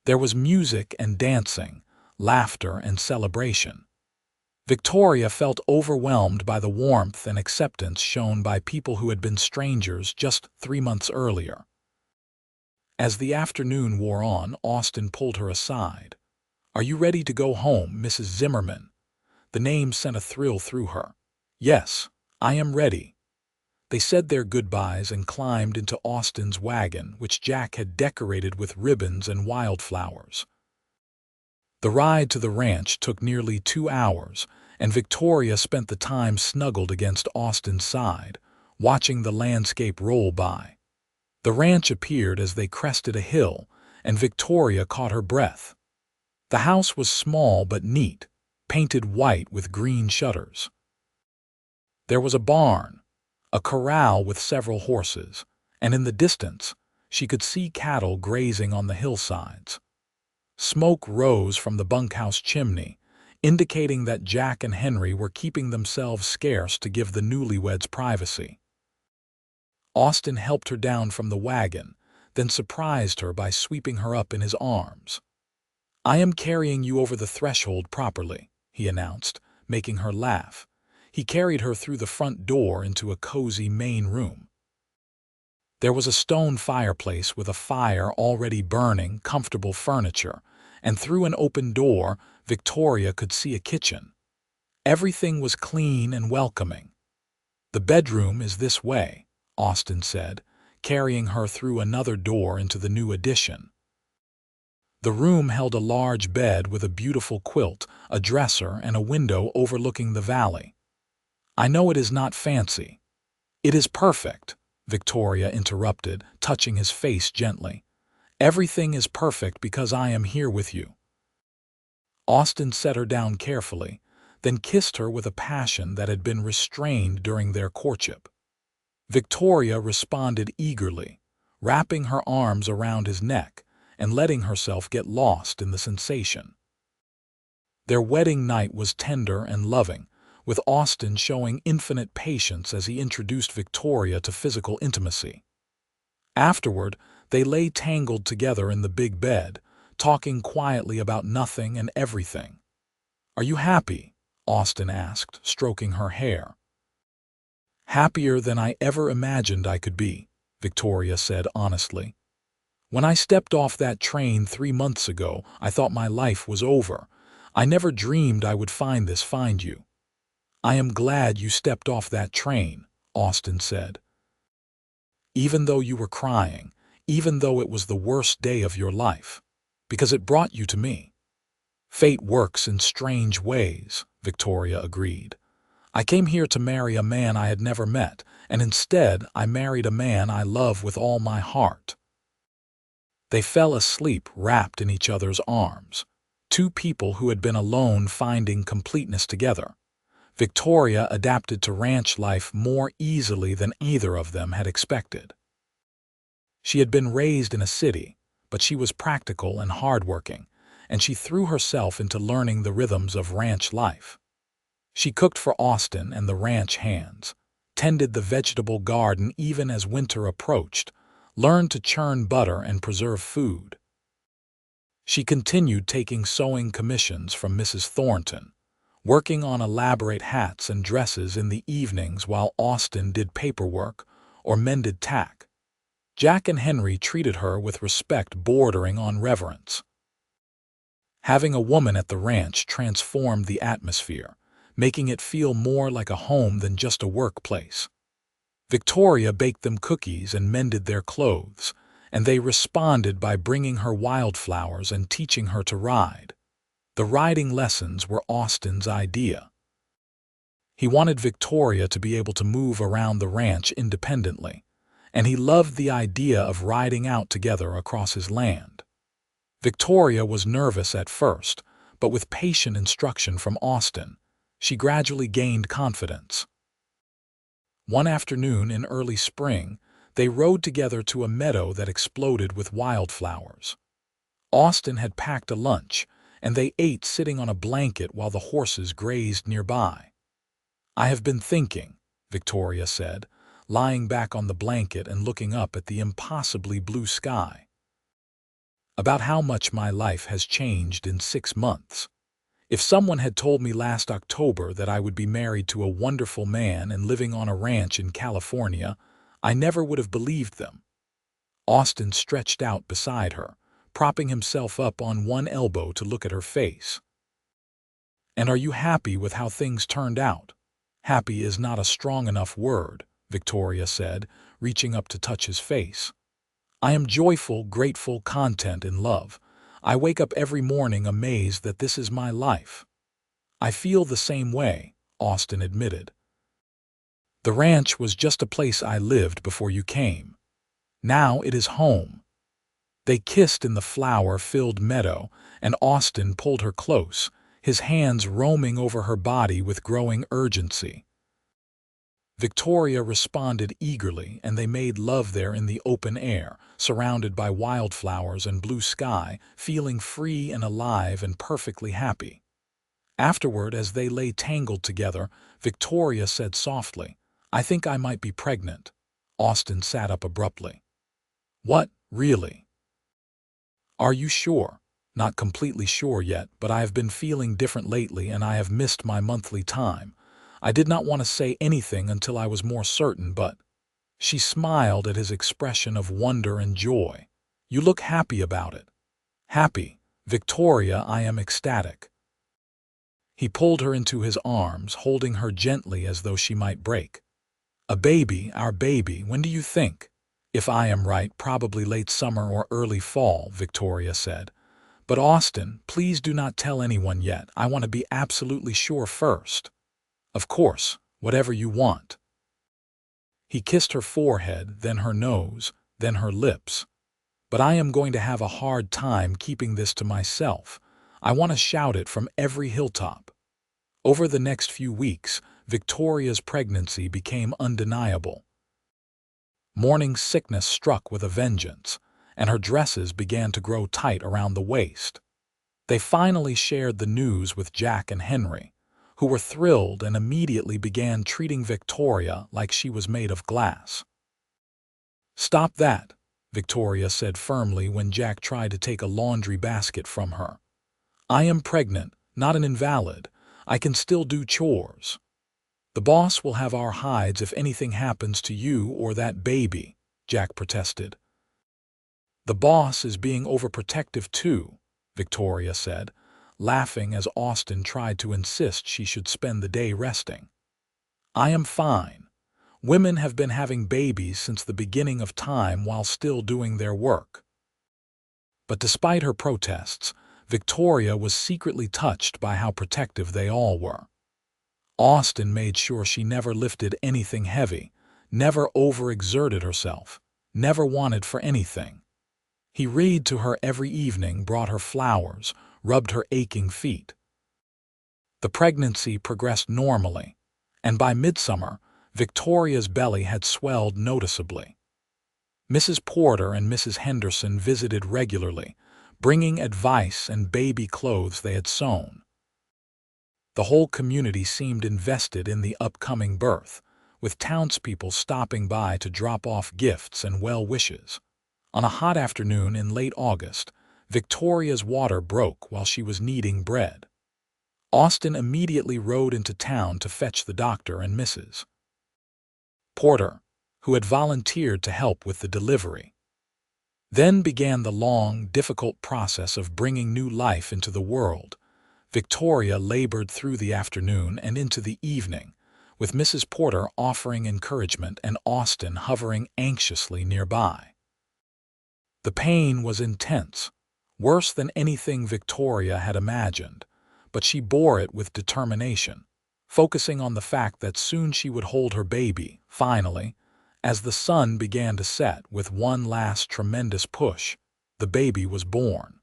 S1: There was music and dancing, laughter and celebration. Victoria felt overwhelmed by the warmth and acceptance shown by people who had been strangers just 3 months earlier. As the afternoon wore on, Austin pulled her aside. "Are you ready to go home, Mrs. Zimmerman?" The name sent a thrill through her. "Yes, I am ready." They said their goodbyes and climbed into Austin's wagon, which Jack had decorated with ribbons and wildflowers. The ride to the ranch took nearly 2 hours, and Victoria spent the time snuggled against Austin's side, watching the landscape roll by. The ranch appeared as they crested a hill, and Victoria caught her breath. The house was small but neat, painted white with green shutters. There was a barn, a corral with several horses, and in the distance she could see cattle grazing on the hillsides. Smoke rose from the bunkhouse chimney, indicating that Jack and Henry were keeping themselves scarce to give the newlyweds privacy. Austin helped her down from the wagon, then surprised her by sweeping her up in his arms. "I am carrying you over the threshold properly," he announced, making her laugh. He carried her through the front door into a cozy main room. There was a stone fireplace with a fire already burning, comfortable furniture, and through an open door, Victoria could see a kitchen. Everything was clean and welcoming. "The bedroom is this way," Austin said, carrying her through another door into the new addition. The room held a large bed with a beautiful quilt, a dresser, and a window overlooking the valley. "I know it is not fancy." "It is perfect," Victoria interrupted, touching his face gently. "Everything is perfect because I am here with you." Austin set her down carefully, then kissed her with a passion that had been restrained during their courtship. Victoria responded eagerly, wrapping her arms around his neck and letting herself get lost in the sensation. Their wedding night was tender and loving, with Austin showing infinite patience as he introduced Victoria to physical intimacy. Afterward, they lay tangled together in the big bed, talking quietly about nothing and everything. "Are you happy?" Austin asked, stroking her hair. "Happier than I ever imagined I could be," Victoria said honestly. "When I stepped off that train 3 months ago, I thought my life was over. I never dreamed I would find you." "I am glad you stepped off that train," Austin said. "Even though you were crying, even though it was the worst day of your life, because it brought you to me." "Fate works in strange ways," Victoria agreed. "I came here to marry a man I had never met, and instead I married a man I love with all my heart." They fell asleep wrapped in each other's arms, two people who had been alone finding completeness together. Victoria adapted to ranch life more easily than either of them had expected. She had been raised in a city, but she was practical and hardworking, and she threw herself into learning the rhythms of ranch life. She cooked for Austin and the ranch hands, tended the vegetable garden even as winter approached, learned to churn butter and preserve food. She continued taking sewing commissions from Mrs. Thornton, working on elaborate hats and dresses in the evenings while Austin did paperwork or mended tack. Jack and Henry treated her with respect bordering on reverence. Having a woman at the ranch transformed the atmosphere, making it feel more like a home than just a workplace. Victoria baked them cookies and mended their clothes, and they responded by bringing her wildflowers and teaching her to ride. The riding lessons were Austin's idea. He wanted Victoria to be able to move around the ranch independently, and he loved the idea of riding out together across his land. Victoria was nervous at first, but with patient instruction from Austin, she gradually gained confidence. One afternoon in early spring, they rode together to a meadow that exploded with wildflowers. Austin had packed a lunch, and they ate sitting on a blanket while the horses grazed nearby. "I have been thinking," Victoria said, lying back on the blanket and looking up at the impossibly blue sky, "about how much my life has changed in 6 months. If someone had told me last October that I would be married to a wonderful man and living on a ranch in California, I never would have believed them." Austin stretched out beside her, propping himself up on one elbow to look at her face. "And are you happy with how things turned out?" "Happy is not a strong enough word," Victoria said, reaching up to touch his face. "I am joyful, grateful, content, in love. I wake up every morning amazed that this is my life." "I feel the same way," Austin admitted. "The ranch was just a place I lived before you came. Now it is home." They kissed in the flower-filled meadow, and Austin pulled her close, his hands roaming over her body with growing urgency. Victoria responded eagerly, and they made love there in the open air, surrounded by wildflowers and blue sky, feeling free and alive and perfectly happy. Afterward, as they lay tangled together, Victoria said softly, "I think I might be pregnant." Austin sat up abruptly. "What, really?" "Are you sure?" "Not completely sure yet, but I have been feeling different lately and I have missed my monthly time. I did not want to say anything until I was more certain, but—" She smiled at his expression of wonder and joy. "You look happy about it." "Happy? Victoria, I am ecstatic." He pulled her into his arms, holding her gently as though she might break. "A baby, our baby, when do you think?" "If I am right, probably late summer or early fall," Victoria said. "But Austin, please do not tell anyone yet. I want to be absolutely sure first." "Of course, whatever you want." He kissed her forehead, then her nose, then her lips. "But I am going to have a hard time keeping this to myself. I want to shout it from every hilltop." Over the next few weeks, Victoria's pregnancy became undeniable. Morning sickness struck with a vengeance, and her dresses began to grow tight around the waist. They finally shared the news with Jack and Henry, who were thrilled and immediately began treating Victoria like she was made of glass. "Stop that," Victoria said firmly when Jack tried to take a laundry basket from her. "I am pregnant, not an invalid. I can still do chores." "The boss will have our hides if anything happens to you or that baby," Jack protested. "The boss is being overprotective too," Victoria said, laughing as Austin tried to insist she should spend the day resting. "I am fine. Women have been having babies since the beginning of time while still doing their work." But despite her protests, Victoria was secretly touched by how protective they all were. Austin made sure she never lifted anything heavy, never overexerted herself, never wanted for anything. He read to her every evening, brought her flowers, rubbed her aching feet. The pregnancy progressed normally, and by midsummer, Victoria's belly had swelled noticeably. Mrs. Porter and Mrs. Henderson visited regularly, bringing advice and baby clothes they had sewn. The whole community seemed invested in the upcoming birth, with townspeople stopping by to drop off gifts and well wishes. On a hot afternoon in late August, Victoria's water broke while she was kneading bread. Austin immediately rode into town to fetch the doctor and Mrs. Porter, who had volunteered to help with the delivery. Then began the long, difficult process of bringing new life into the world. Victoria labored through the afternoon and into the evening, with Mrs. Porter offering encouragement and Austin hovering anxiously nearby. The pain was intense, worse than anything Victoria had imagined, but she bore it with determination, focusing on the fact that soon she would hold her baby. Finally, as the sun began to set with one last tremendous push, the baby was born.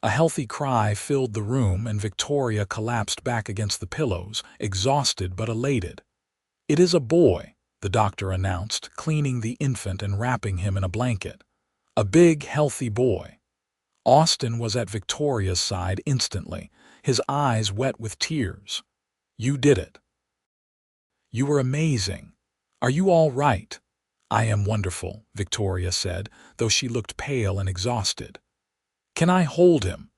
S1: A healthy cry filled the room and Victoria collapsed back against the pillows, exhausted but elated. "It is a boy," the doctor announced, cleaning the infant and wrapping him in a blanket. A big, healthy boy. Austin was at Victoria's side instantly, his eyes wet with tears. "You did it. You were amazing. Are you all right?" "I am wonderful," Victoria said, though she looked pale and exhausted. "Can I hold him?"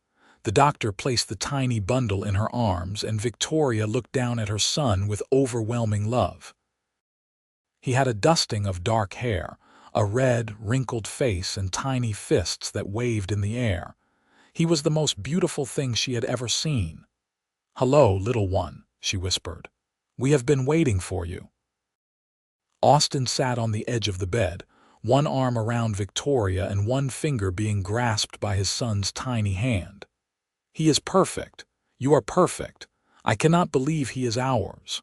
S1: The doctor placed the tiny bundle in her arms, and Victoria looked down at her son with overwhelming love. He had a dusting of dark hair, a red, wrinkled face, and tiny fists that waved in the air. He was the most beautiful thing she had ever seen. "Hello, little one," she whispered. "We have been waiting for you." Austin sat on the edge of the bed, one arm around Victoria and one finger being grasped by his son's tiny hand. "He is perfect. You are perfect. I cannot believe he is ours."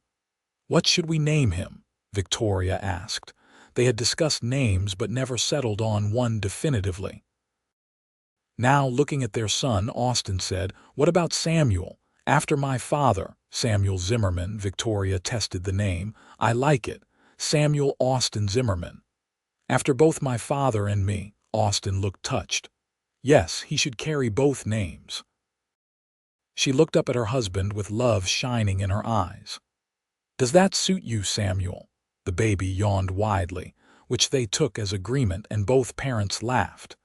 S1: "What should we name him?" Victoria asked. They had discussed names but never settled on one definitively. Now, looking at their son, Austin said, "What about Samuel? After my father." "Samuel Zimmerman," Victoria tested the name. "I like it. Samuel Austin Zimmerman." "After both my father and me." Austin looked touched. "Yes, he should carry both names." She looked up at her husband with love shining in her eyes. "Does that suit you, Samuel?" The baby yawned widely, which they took as agreement, and both parents laughed.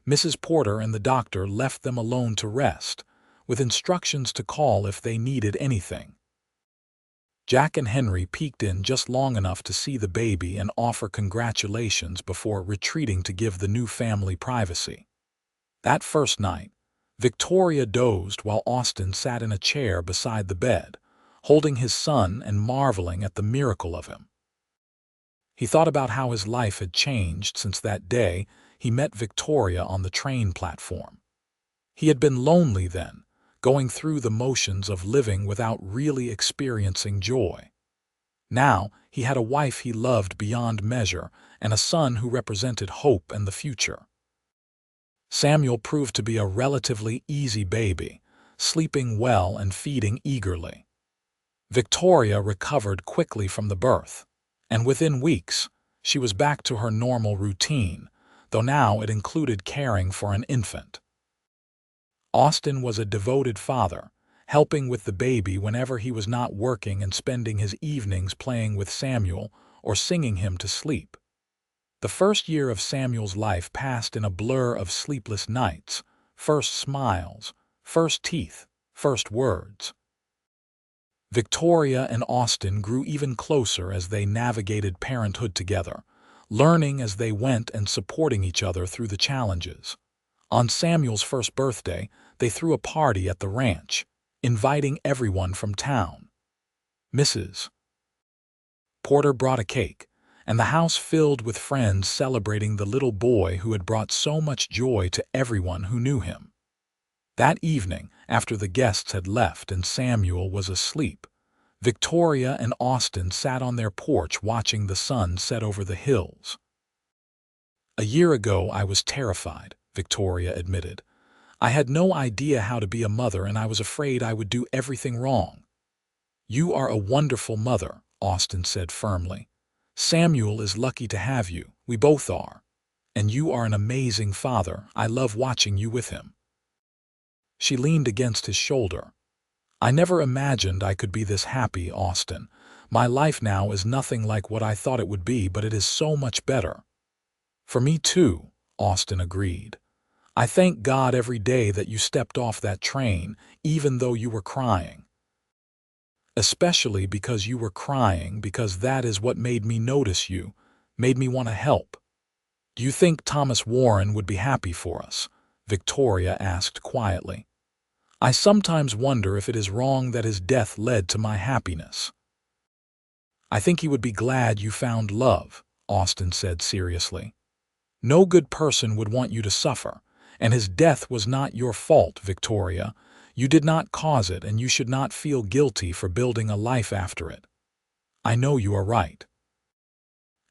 S1: Mrs. Porter and the doctor left them alone to rest, with instructions to call if they needed anything. Jack and Henry peeked in just long enough to see the baby and offer congratulations before retreating to give the new family privacy. That first night, Victoria dozed while Austin sat in a chair beside the bed, holding his son and marveling at the miracle of him. He thought about how his life had changed since that day he met Victoria on the train platform. He had been lonely then, going through the motions of living without really experiencing joy. Now he had a wife he loved beyond measure and a son who represented hope and the future. Samuel proved to be a relatively easy baby, sleeping well and feeding eagerly. Victoria recovered quickly from the birth, and within weeks, she was back to her normal routine, though now it included caring for an infant. Austin was a devoted father, helping with the baby whenever he was not working and spending his evenings playing with Samuel or singing him to sleep. The first year of Samuel's life passed in a blur of sleepless nights, first smiles, first teeth, first words. Victoria and Austin grew even closer as they navigated parenthood together, learning as they went and supporting each other through the challenges. On Samuel's first birthday, they threw a party at the ranch, inviting everyone from town. Mrs. Porter brought a cake, and the house filled with friends celebrating the little boy who had brought so much joy to everyone who knew him. That evening, after the guests had left and Samuel was asleep, Victoria and Austin sat on their porch watching the sun set over the hills. "A year ago I was terrified," Victoria admitted. "I had no idea how to be a mother and I was afraid I would do everything wrong." "You are a wonderful mother," Austin said firmly. "Samuel is lucky to have you. We both are." And you are an amazing father. I love watching you with him." She leaned against his shoulder. "I never imagined I could be this happy, Austin. My life now is nothing like what I thought it would be, but it is so much better." "For me too," Austin agreed. "I thank God every day that you stepped off that train, even though you were crying. Especially because you were crying, because that is what made me notice you, made me want to help." "Do you think Thomas Warren would be happy for us?" Victoria asked quietly. "I sometimes wonder if it is wrong that his death led to my happiness." "I think he would be glad you found love," Austin said seriously. "No good person would want you to suffer, and his death was not your fault, Victoria. You did not cause it, and you should not feel guilty for building a life after it." "I know you are right.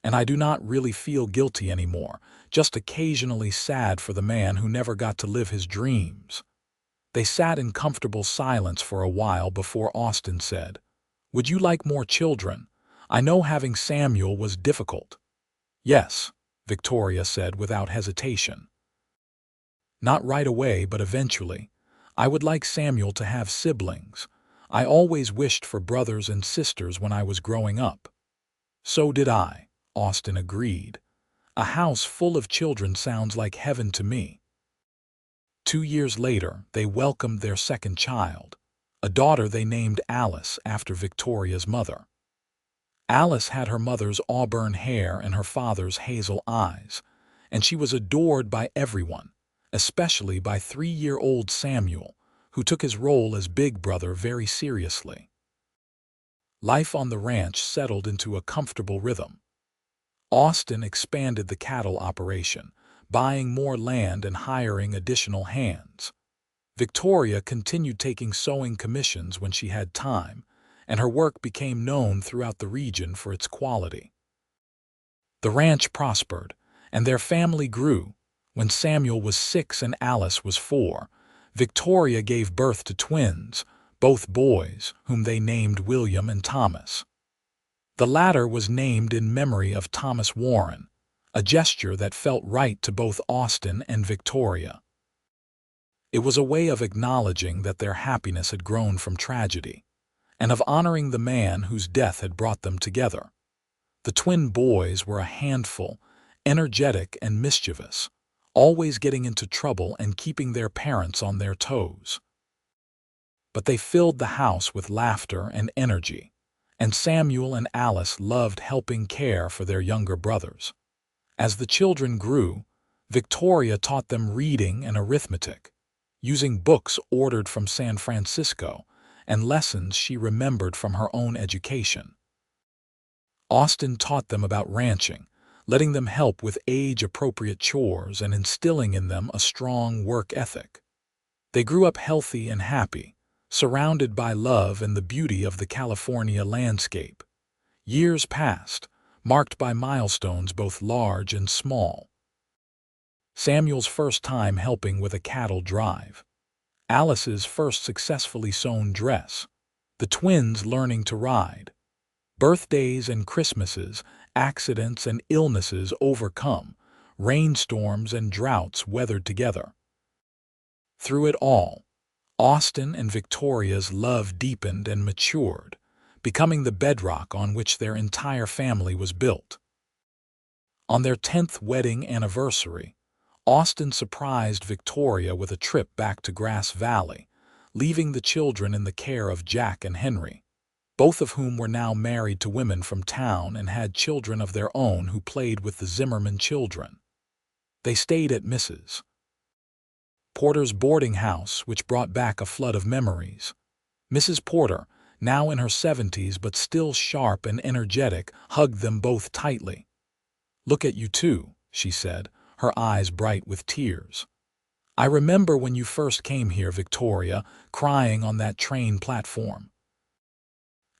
S1: And I do not really feel guilty anymore, just occasionally sad for the man who never got to live his dreams." They sat in comfortable silence for a while before Austin said, "Would you like more children? I know having Samuel was difficult." "Yes," Victoria said without hesitation. "Not right away, but eventually. I would like Samuel to have siblings. I always wished for brothers and sisters when I was growing up." "So did I," Austin agreed. "A house full of children sounds like heaven to me." 2 years later, they welcomed their second child, a daughter they named Alice after Victoria's mother. Alice had her mother's auburn hair and her father's hazel eyes, and she was adored by everyone, especially by 3-year-old Samuel, who took his role as big brother very seriously. Life on the ranch settled into a comfortable rhythm. Austin expanded the cattle operation, buying more land and hiring additional hands. Victoria continued taking sewing commissions when she had time, and her work became known throughout the region for its quality. The ranch prospered, and their family grew. When Samuel was 6 and Alice was 4, Victoria gave birth to twins, both boys, whom they named William and Thomas. The latter was named in memory of Thomas Warren, a gesture that felt right to both Austin and Victoria. It was a way of acknowledging that their happiness had grown from tragedy, and of honoring the man whose death had brought them together. The twin boys were a handful, energetic and mischievous, always getting into trouble and keeping their parents on their toes. But they filled the house with laughter and energy, and Samuel and Alice loved helping care for their younger brothers. As the children grew, Victoria taught them reading and arithmetic, using books ordered from San Francisco and lessons she remembered from her own education. Austin taught them about ranching, letting them help with age-appropriate chores and instilling in them a strong work ethic. They grew up healthy and happy, surrounded by love and the beauty of the California landscape. Years passed, marked by milestones both large and small. Samuel's first time helping with a cattle drive, Alice's first successfully sewn dress, the twins learning to ride, birthdays and Christmases, accidents and illnesses overcome, rainstorms and droughts weathered together. Through it all, Austin and Victoria's love deepened and matured, becoming the bedrock on which their entire family was built. On their 10th wedding anniversary, Austin surprised Victoria with a trip back to Grass Valley, leaving the children in the care of Jack and Henry, both of whom were now married to women from town and had children of their own who played with the Zimmerman children. They stayed at Mrs. Porter's boarding house, which brought back a flood of memories. Mrs. Porter, now in her 70s but still sharp and energetic, hugged them both tightly. "Look at you two," she said, her eyes bright with tears. "I remember when you first came here, Victoria, crying on that train platform.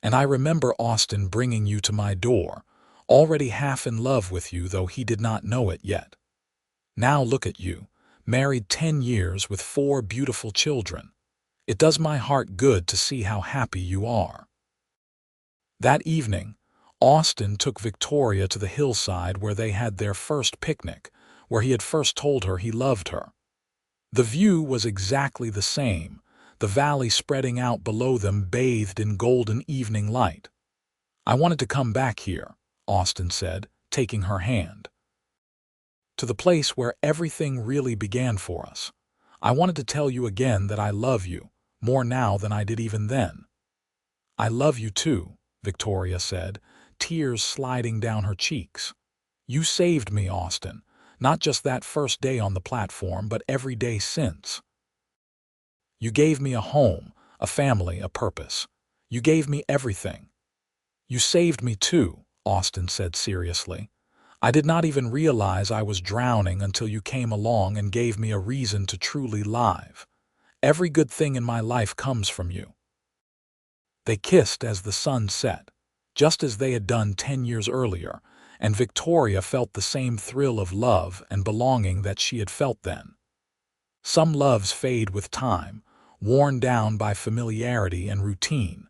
S1: And I remember Austin bringing you to my door, already half in love with you, though he did not know it yet. Now look at you, married 10 years with 4 beautiful children. It does my heart good to see how happy you are." That evening, Austin took Victoria to the hillside where they had their first picnic, where he had first told her he loved her. The view was exactly the same, the valley spreading out below them bathed in golden evening light. "I wanted to come back here," Austin said, taking her hand. "To the place where everything really began for us. I wanted to tell you again that I love you, more now than I did even then." "I love you too," Victoria said, tears sliding down her cheeks. "You saved me, Austin, not just that first day on the platform, but every day since. You gave me a home, a family, a purpose. You gave me everything." "You saved me too," Austin said seriously. "I did not even realize I was drowning until you came along and gave me a reason to truly live. Every good thing in my life comes from you." They kissed as the sun set, just as they had done 10 years earlier, and Victoria felt the same thrill of love and belonging that she had felt then. Some loves fade with time, worn down by familiarity and routine.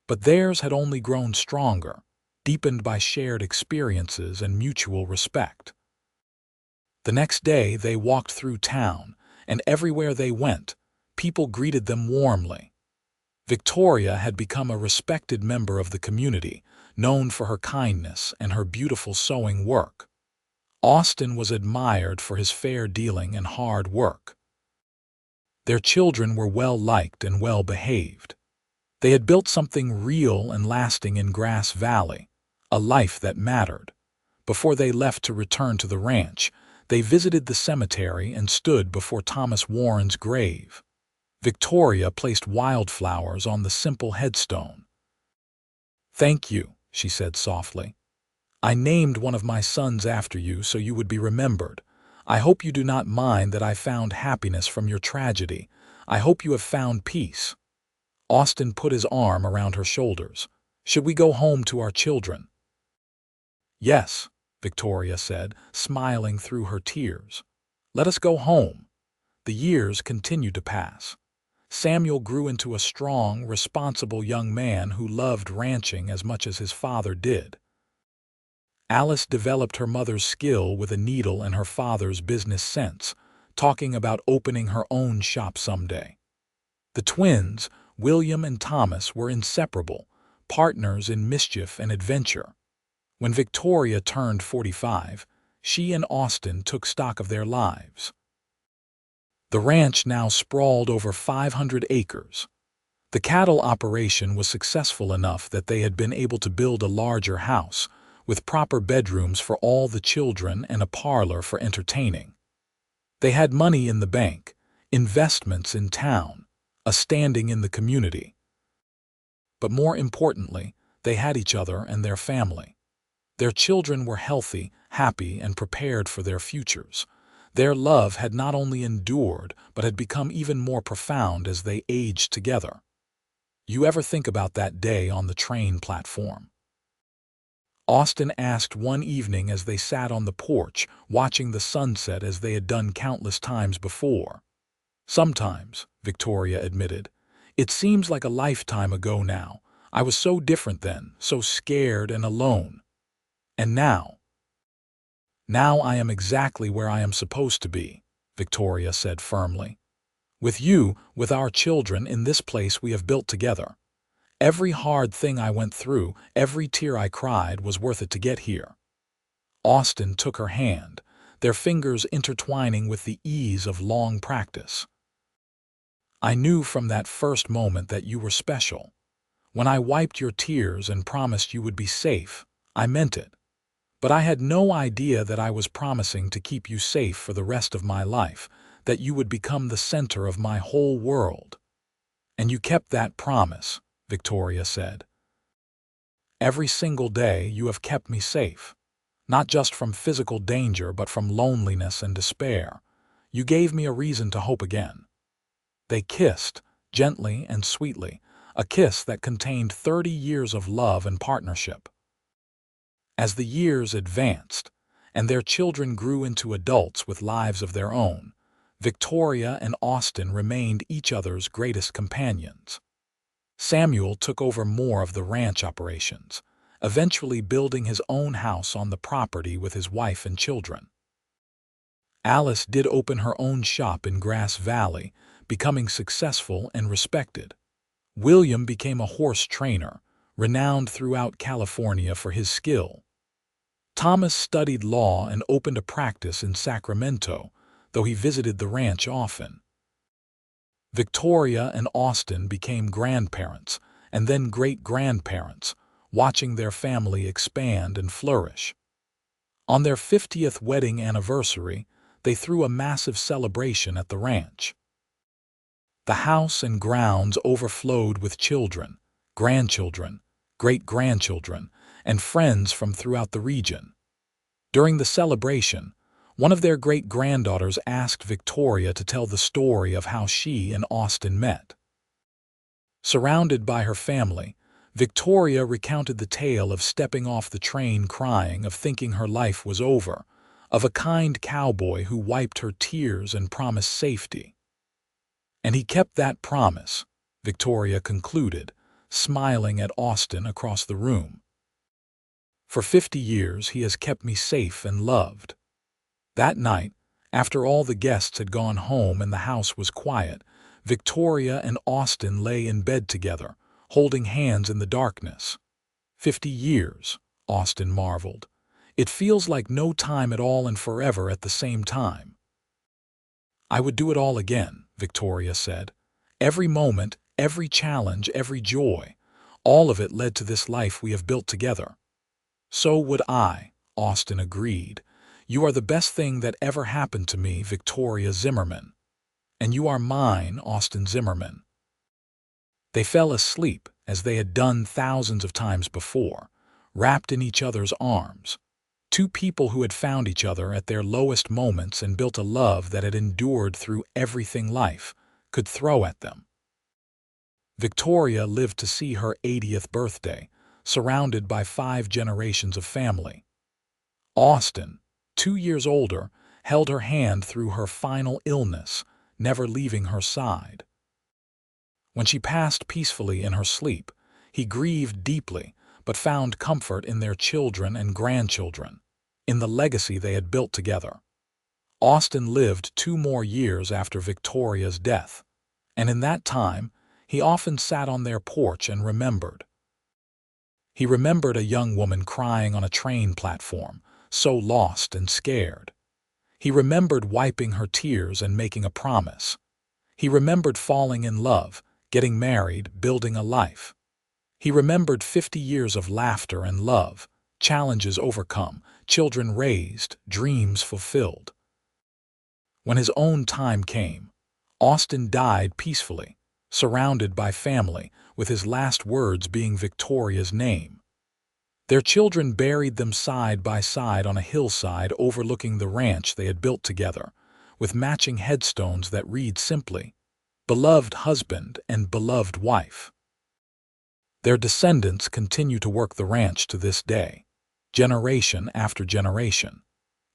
S1: But theirs had only grown stronger, deepened by shared experiences and mutual respect. The next day they walked through town, and everywhere they went, people greeted them warmly. Victoria had become a respected member of the community, known for her kindness and her beautiful sewing work. Austin was admired for his fair dealing and hard work. Their children were well-liked and well-behaved. They had built something real and lasting in Grass Valley, a life that mattered. Before they left to return to the ranch, they visited the cemetery and stood before Thomas Warren's grave. Victoria placed wildflowers on the simple headstone. "Thank you," she said softly. "I named one of my sons after you so you would be remembered. I hope you do not mind that I found happiness from your tragedy. I hope you have found peace." Austin put his arm around her shoulders. "Should we go home to our children?" "Yes," Victoria said, smiling through her tears. "Let us go home." The years continued to pass. Samuel grew into a strong, responsible young man who loved ranching as much as his father did. Alice developed her mother's skill with a needle and her father's business sense, talking about opening her own shop someday. The twins, William and Thomas, were inseparable, partners in mischief and adventure. When Victoria turned 45, she and Austin took stock of their lives. The ranch now sprawled over 500 acres. The cattle operation was successful enough that they had been able to build a larger house, with proper bedrooms for all the children and a parlor for entertaining. They had money in the bank, investments in town, a standing in the community. But more importantly, they had each other and their family. Their children were healthy, happy, and prepared for their futures. Their love had not only endured, but had become even more profound as they aged together. "You ever think about that day on the train platform?" Austin asked one evening as they sat on the porch, watching the sunset as they had done countless times before. "Sometimes," Victoria admitted. "It seems like a lifetime ago now. I was so different then, so scared and alone. And now I am exactly where I am supposed to be," Victoria said firmly. "With you, with our children, in this place we have built together. Every hard thing I went through, every tear I cried was worth it to get here." Austin took her hand, their fingers intertwining with the ease of long practice. "I knew from that first moment that you were special. When I wiped your tears and promised you would be safe, I meant it. But I had no idea that I was promising to keep you safe for the rest of my life, that you would become the center of my whole world. And you kept that promise," Victoria said. "Every single day you have kept me safe, not just from physical danger but from loneliness and despair. You gave me a reason to hope again." They kissed, gently and sweetly, a kiss that contained 30 years of love and partnership. As the years advanced, and their children grew into adults with lives of their own, Victoria and Austin remained each other's greatest companions. Samuel took over more of the ranch operations, eventually building his own house on the property with his wife and children. Alice did open her own shop in Grass Valley, becoming successful and respected. William became a horse trainer, renowned throughout California for his skill. Thomas studied law and opened a practice in Sacramento, though he visited the ranch often. Victoria and Austin became grandparents and then great-grandparents, watching their family expand and flourish. On their 50th wedding anniversary, they threw a massive celebration at the ranch. The house and grounds overflowed with children, grandchildren, great-grandchildren, and friends from throughout the region. During the celebration, one of their great-granddaughters asked Victoria to tell the story of how she and Austin met. Surrounded by her family, Victoria recounted the tale of stepping off the train crying, of thinking her life was over, of a kind cowboy who wiped her tears and promised safety. "And he kept that promise," Victoria concluded, smiling at Austin across the room. "For 50 years he has kept me safe and loved." That night, after all the guests had gone home and the house was quiet, Victoria and Austin lay in bed together, holding hands in the darkness. 50 years, Austin marveled. "It feels like no time at all and forever at the same time." "I would do it all again," Victoria said. "Every moment, every challenge, every joy, all of it led to this life we have built together." "So would I," Austin agreed. "You are the best thing that ever happened to me, Victoria Zimmerman." "And you are mine, Austin Zimmerman." They fell asleep, as they had done thousands of times before, wrapped in each other's arms. Two people who had found each other at their lowest moments and built a love that had endured through everything life could throw at them. Victoria lived to see her 80th birthday, surrounded by 5 generations of family. Austin, 2 years older, held her hand through her final illness, never leaving her side. When she passed peacefully in her sleep, he grieved deeply, but found comfort in their children and grandchildren, in the legacy they had built together. Austin lived 2 more years after Victoria's death, and in that time, he often sat on their porch and remembered. He remembered a young woman crying on a train platform, so lost and scared. He remembered wiping her tears and making a promise. He remembered falling in love, getting married, building a life. He remembered 50 years of laughter and love, challenges overcome, children raised, dreams fulfilled. When his own time came, Austin died peacefully, surrounded by family, with his last words being Victoria's name. Their children buried them side by side on a hillside overlooking the ranch they had built together, with matching headstones that read simply, "Beloved husband and beloved wife." Their descendants continue to work the ranch to this day, generation after generation,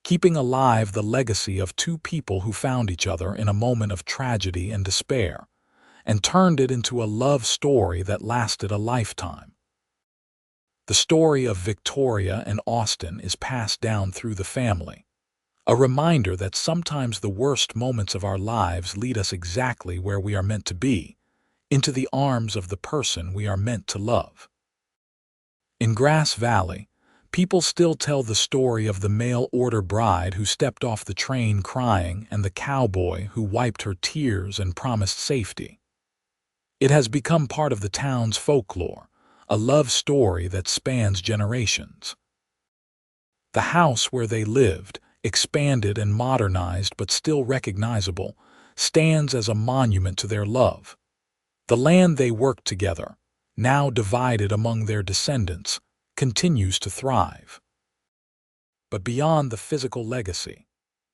S1: keeping alive the legacy of 2 people who found each other in a moment of tragedy and despair, and turned it into a love story that lasted a lifetime. The story of Victoria and Austin is passed down through the family, a reminder that sometimes the worst moments of our lives lead us exactly where we are meant to be, into the arms of the person we are meant to love. In Grass Valley, people still tell the story of the mail-order bride who stepped off the train crying and the cowboy who wiped her tears and promised safety. It has become part of the town's folklore, a love story that spans generations. The house where they lived, expanded and modernized but still recognizable, stands as a monument to their love. The land they worked together, now divided among their descendants, continues to thrive. But beyond the physical legacy,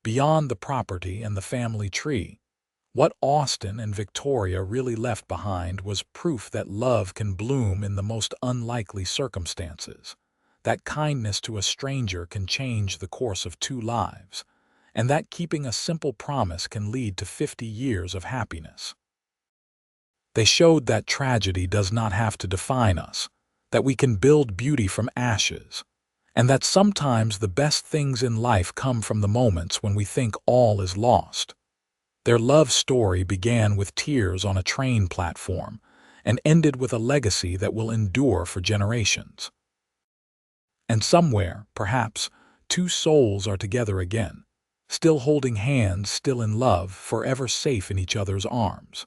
S1: beyond the property and the family tree, what Austin and Victoria really left behind was proof that love can bloom in the most unlikely circumstances, that kindness to a stranger can change the course of 2 lives, and that keeping a simple promise can lead to 50 years of happiness. They showed that tragedy does not have to define us, that we can build beauty from ashes, and that sometimes the best things in life come from the moments when we think all is lost. Their love story began with tears on a train platform and ended with a legacy that will endure for generations. And somewhere, perhaps, two souls are together again, still holding hands, still in love, forever safe in each other's arms.